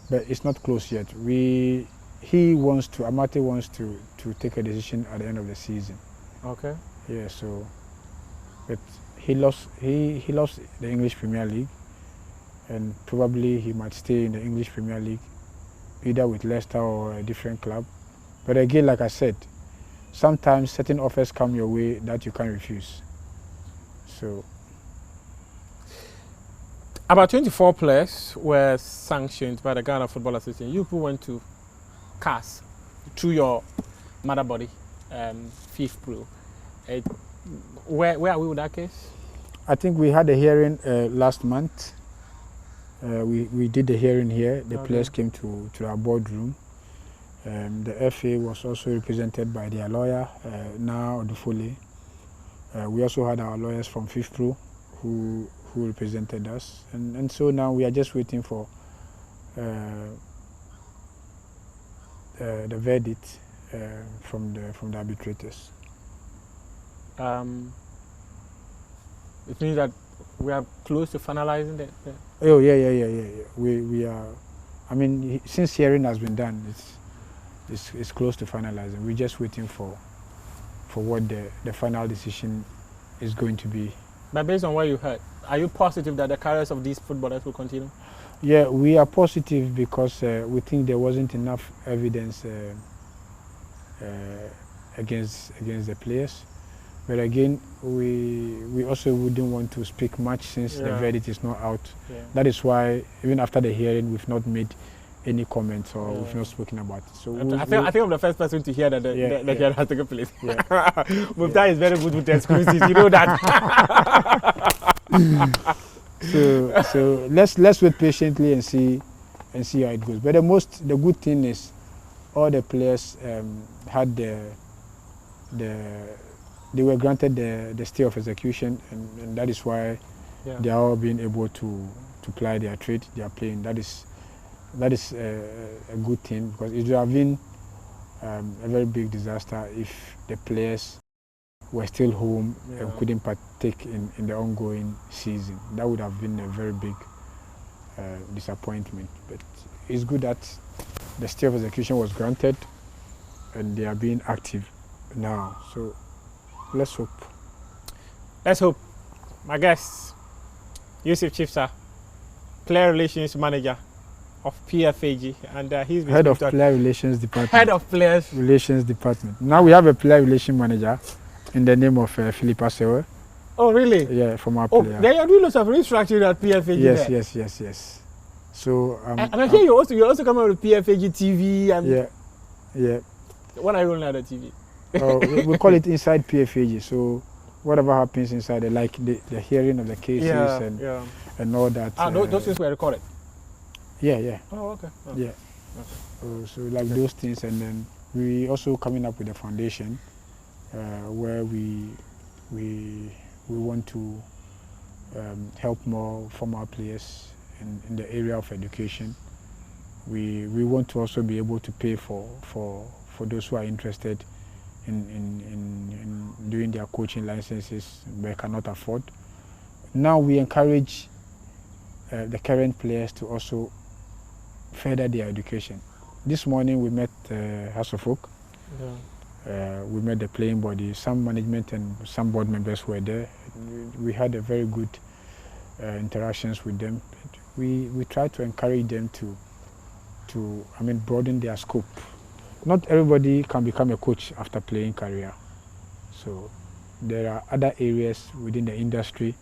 but it's not close yet. Amathe wants to take a decision at the end of the season. Okay. Yeah. So, but he loves the English Premier League, and probably he might stay in the English Premier League, either with Leicester or a different club. But again, like I said, sometimes certain offers come your way that you can't refuse. So, about 24 players were sanctioned by the Ghana Football Association. You who went to CAS through your mother body, FIFA Pro. Where are we with that case? I think we had a hearing last month. We did the hearing here. The players came to our boardroom. The FA was also represented by their lawyer, now Odufole. We also had our lawyers from FIFA Pro who represented us. And so now we are just waiting for the verdict from the arbitrators. It means that we are close to finalizing the Oh yeah. We are. I mean, since hearing has been done, it's close to finalizing. We're just waiting for what the final decision is going to be. But based on what you heard, are you positive that the careers of these footballers will continue? Yeah, we are positive because we think there wasn't enough evidence against the players. But again, we also wouldn't want to speak much since the verdict is not out. Yeah. That is why even after the hearing, we've not made any comments or we've not spoken about it. So I think I'm the first person to hear that the hearing has taken place. Yeah. Mufta is very good with the exclusives, you know that. so let's wait patiently and see how it goes. But the good thing is all the players had they were granted the stay of execution, and that is why they are all being able to ply their trade. They are playing. That is a good thing, because it would have been a very big disaster if the players were still home and couldn't partake in the ongoing season. That would have been a very big disappointment. But it's good that the stay of execution was granted and they are being active now. So let's hope. Let's hope. My guest, Yussif Chibsah, Player Relations Manager of PFAG, and he's been Head of Player Relations Department. Head of Players Relations Department. Now we have a Player Relations Manager in the name of Philip Asewe. Oh, really? Yeah, from our player. They are doing lots of restructuring at PFAG. Yes. So and I hear you're also coming out with PFAG TV and yeah. What are you rolling out the TV? We call it inside PFAG. So whatever happens inside, like the hearing of the cases and all that. Those things were recorded. Yeah. Oh, okay. Oh. Yeah. Okay. So like those things, and then we also coming up with a foundation where we want to help more former players in the area of education. We want to also be able to pay for those who are interested in doing their coaching licenses but cannot afford. Now we encourage the current players to also further their education. This morning we met House of Folk. We met the playing body. Some management and some board members were there. We had a very good interactions with them. We try to encourage them to broaden their scope. Not everybody can become a coach after playing career. So there are other areas within the industry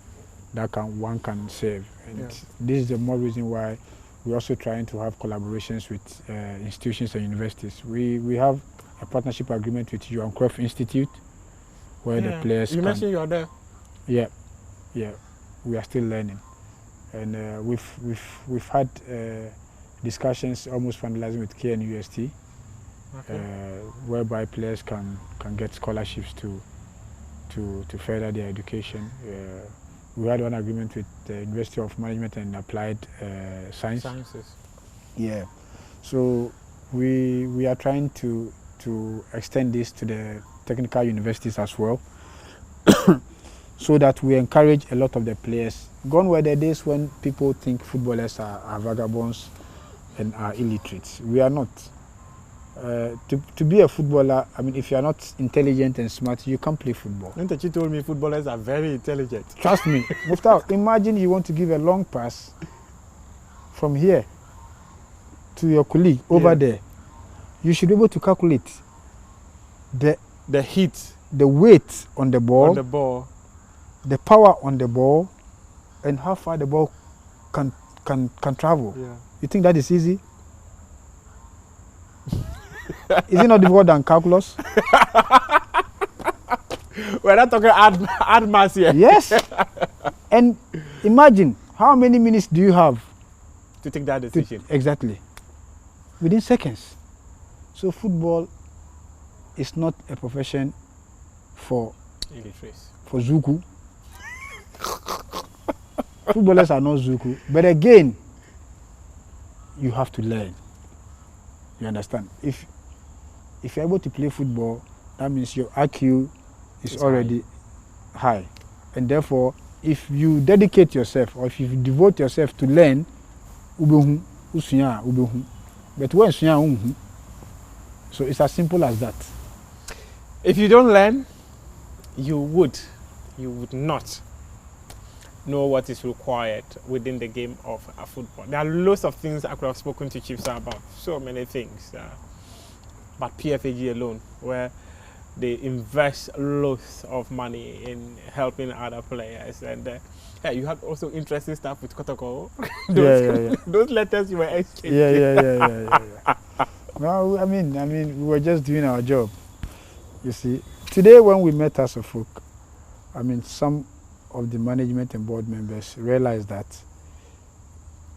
that one can serve. And this is the more reason why we're also trying to have collaborations with institutions and universities. We have a partnership agreement with Johan Cruyff Institute, where the players. You mentioned you are there. Yeah. We are still learning, and we've had discussions almost finalizing with KNUST, whereby players can get scholarships to further their education. We had one agreement with the University of Management and Applied Sciences. Yeah, so we are trying to extend this to the technical universities as well, so that we encourage a lot of the players. Gone were the days when people think footballers are vagabonds and are illiterates. We are not. To be a footballer, I mean, if you are not intelligent and smart, you can't play football. Ntachi told me footballers are very intelligent. Trust me. Muftau, imagine you want to give a long pass from here to your colleague over there. You should be able to calculate the heat, the weight on the ball, the power on the ball, and how far the ball can travel. Yeah. You think that is easy? Is it not difficult than calculus? We're not talking hard maths here. Yes. And imagine, how many minutes do you have to take that decision? Exactly. Within seconds. So football is not a profession for illiterates. For Zuku. Footballers are not Zuku. But again, you have to learn. You understand? If you're able to play football, that means your IQ is already high. And therefore, if you dedicate yourself or if you devote yourself to learn, but when so it's as simple as that. If you don't learn, you would not know what is required within the game of football. There are lots of things I could have spoken to Chibsah about, so many things. But PFAG alone, where they invest lots of money in helping other players. And you had also interesting stuff with Kotoko. Those letters you were exchanging. Yeah. Well, I mean, we were just doing our job. You see, today when we met as a folk, I mean, some of the management and board members realized that,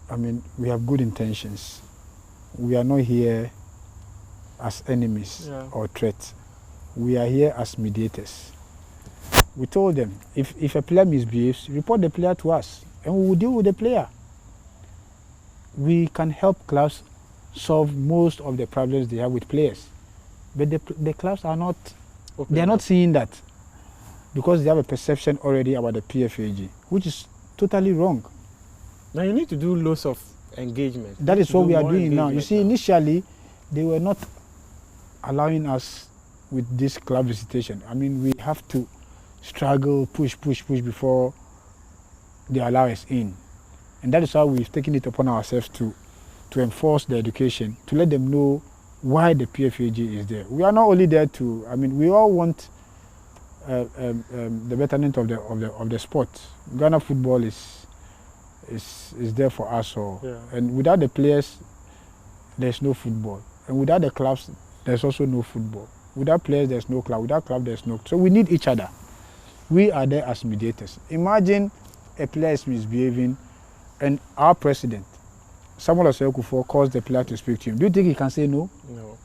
I mean, we have good intentions. We are not here as enemies or threats. We are here as mediators. We told them, if a player misbehaves, report the player to us, and we will deal with the player. We can help clubs solve most of the problems they have with players. But the clubs are not, they are not seeing that, because they have a perception already about the PFAG, which is totally wrong. Now you need to do lots of engagement. That is what we are doing now. You see, initially, they were not allowing us with this club visitation. I mean, we have to struggle, push before they allow us in. And that is how we've taken it upon ourselves to enforce the education, to let them know why the PFAG is there. We are not only there to, I mean, we all want the betterment of the sport. Ghana football is there for us all. Yeah. And without the players, there's no football. And without the clubs, there's also no football. Without players, there's no club. Without club, there's no. So we need each other. We are there as mediators. Imagine a player is misbehaving, and our president, Samuel Osei-Kuffour, calls the player to speak to him. Do you think he can say no? No.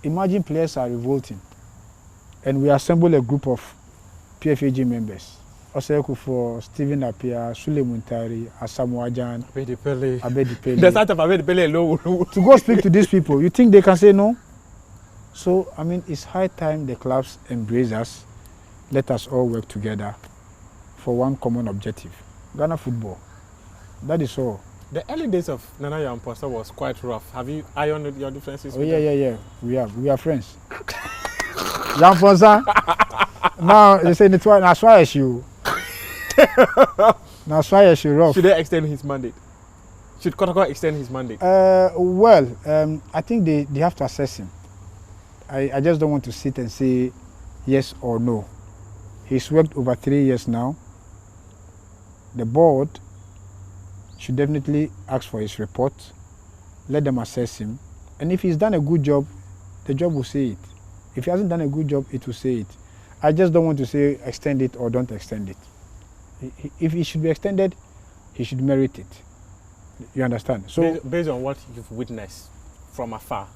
Imagine players are revolting, and we assemble a group of PFAG members. Osei-Kuffour, Stephen Appiah, Sule Muntari, Asamoah Gyan, Abedi Pele. Abedi Pele. The start of Abedi Pele alone. To go speak to these people, you think they can say no? So, I mean, it's high time the clubs embrace us. Let us all work together for one common objective, Ghana football. That is all. The early days of Nana Yamposa was quite rough. Have you ironed your differences? Oh, yeah. We are friends. Yamposa. Now, they say it's why I should. Now, why I should rough. Should they extend his mandate? Should Kotoko extend his mandate? I think they have to assess him. I just don't want to sit and say yes or no. He's worked over 3 years now. The board should definitely ask for his report. Let them assess him. And if he's done a good job, the job will say it. If he hasn't done a good job, it will say it. I just don't want to say extend it or don't extend it. If it should be extended, he should merit it. You understand? So, based on what you've witnessed from afar,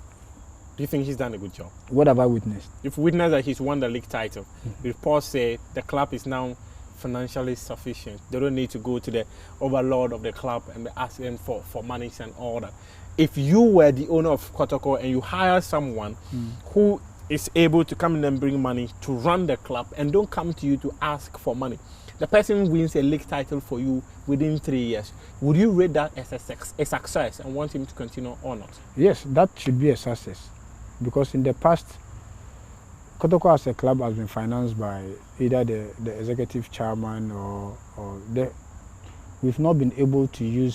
do you think he's done a good job? What have I witnessed? You've witnessed that he's won the league title. The reports say the club is now financially sufficient. They don't need to go to the overlord of the club and be asking for money and all that. If you were the owner of Kotoko and you hire someone who is able to come in and bring money to run the club and don't come to you to ask for money, the person wins a league title for you within 3 years, would you rate that as a success and want him to continue or not? Yes, that should be a success. Because in the past, Kotoko as a club has been financed by either the executive chairman or we've not been able to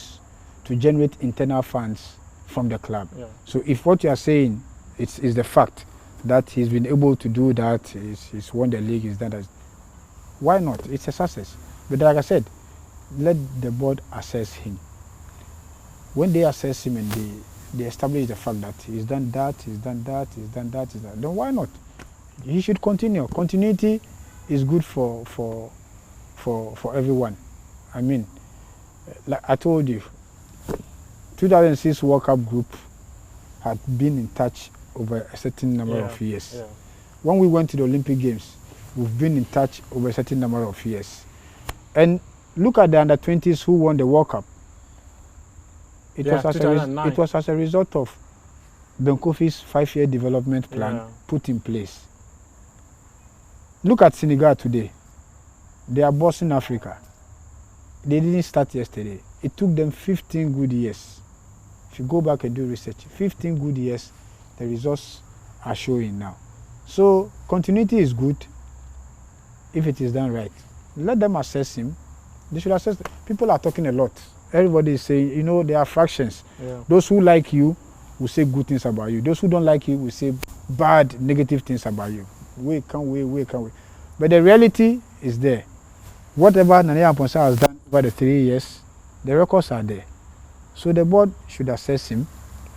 generate internal funds from the club. Yeah. So if what you are saying is the fact that he's been able to do that, he's won the league, he's done that, why not? It's a success. But like I said, let the board assess him. When they assess him and they establish the fact that he's done that, then why not? He should continue. Continuity is good for everyone. I mean, like I told you, 2006 World Cup group had been in touch over a certain number of years. Yeah. When we went to the Olympic Games, we've been in touch over a certain number of years. And look at the under-20s who won the World Cup. It was as a result of Ben Kofi's 5-year development plan put in place. Look at Senegal today. They are bossing Africa. They didn't start yesterday. It took them 15 good years. If you go back and do research, 15 good years, the results are showing now. So continuity is good if it is done right. Let them assess him. They should assess. People are talking a lot. Everybody is saying, there are fractions. Yeah. Those who like you will say good things about you. Those who don't like you will say bad, negative things about you. We can't wait. But the reality is there. Whatever Nana Yamposa has done over the 3 years, the records are there. So the board should assess him.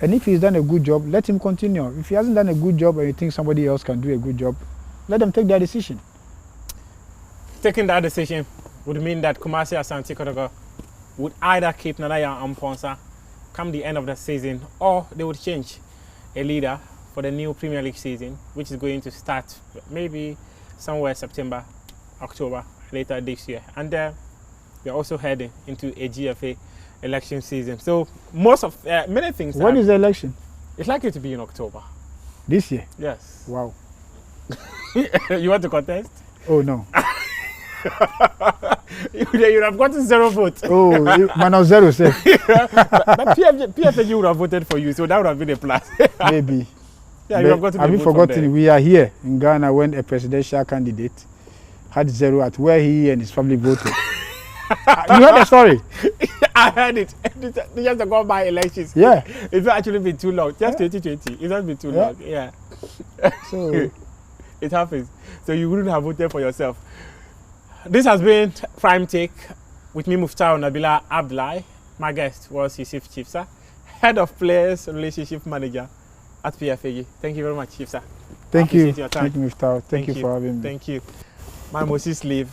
And if he's done a good job, let him continue. If he hasn't done a good job and you think somebody else can do a good job, let them take their decision. Taking that decision would mean that Kumasi Asante Kotoko would either keep Nana Yamposa come the end of the season, or they would change a leader for the new Premier League season, which is going to start maybe somewhere September, October, later this year. And we're also heading into a GFA election season. So most of many things. When is the election? It's likely to be in October. This year? Yes. Wow. You want to contest? Oh no. You have gotten 0 votes. Oh, man, 0 sir. But PFAG would have voted for you, so that would have been a plus. Maybe. Yeah, you have gotten. Have you forgotten? We are here in Ghana when a presidential candidate had 0 at where he and his family voted. You heard the story? I heard it. They just go by elections. Yeah. It's not actually been too long. Just 2020. It's not been too long. Yeah. So it happens. So you wouldn't have voted for yourself. This has been Prime Take with me, Muftau Nabila Abdullahi. My guest was Yussif Chibsah, Head of Players Relationship Manager at PFAG. Thank you very much, Chibsah. Thank you. Thank you, Muftau. Thank you for having me. Thank you. My Moses leave.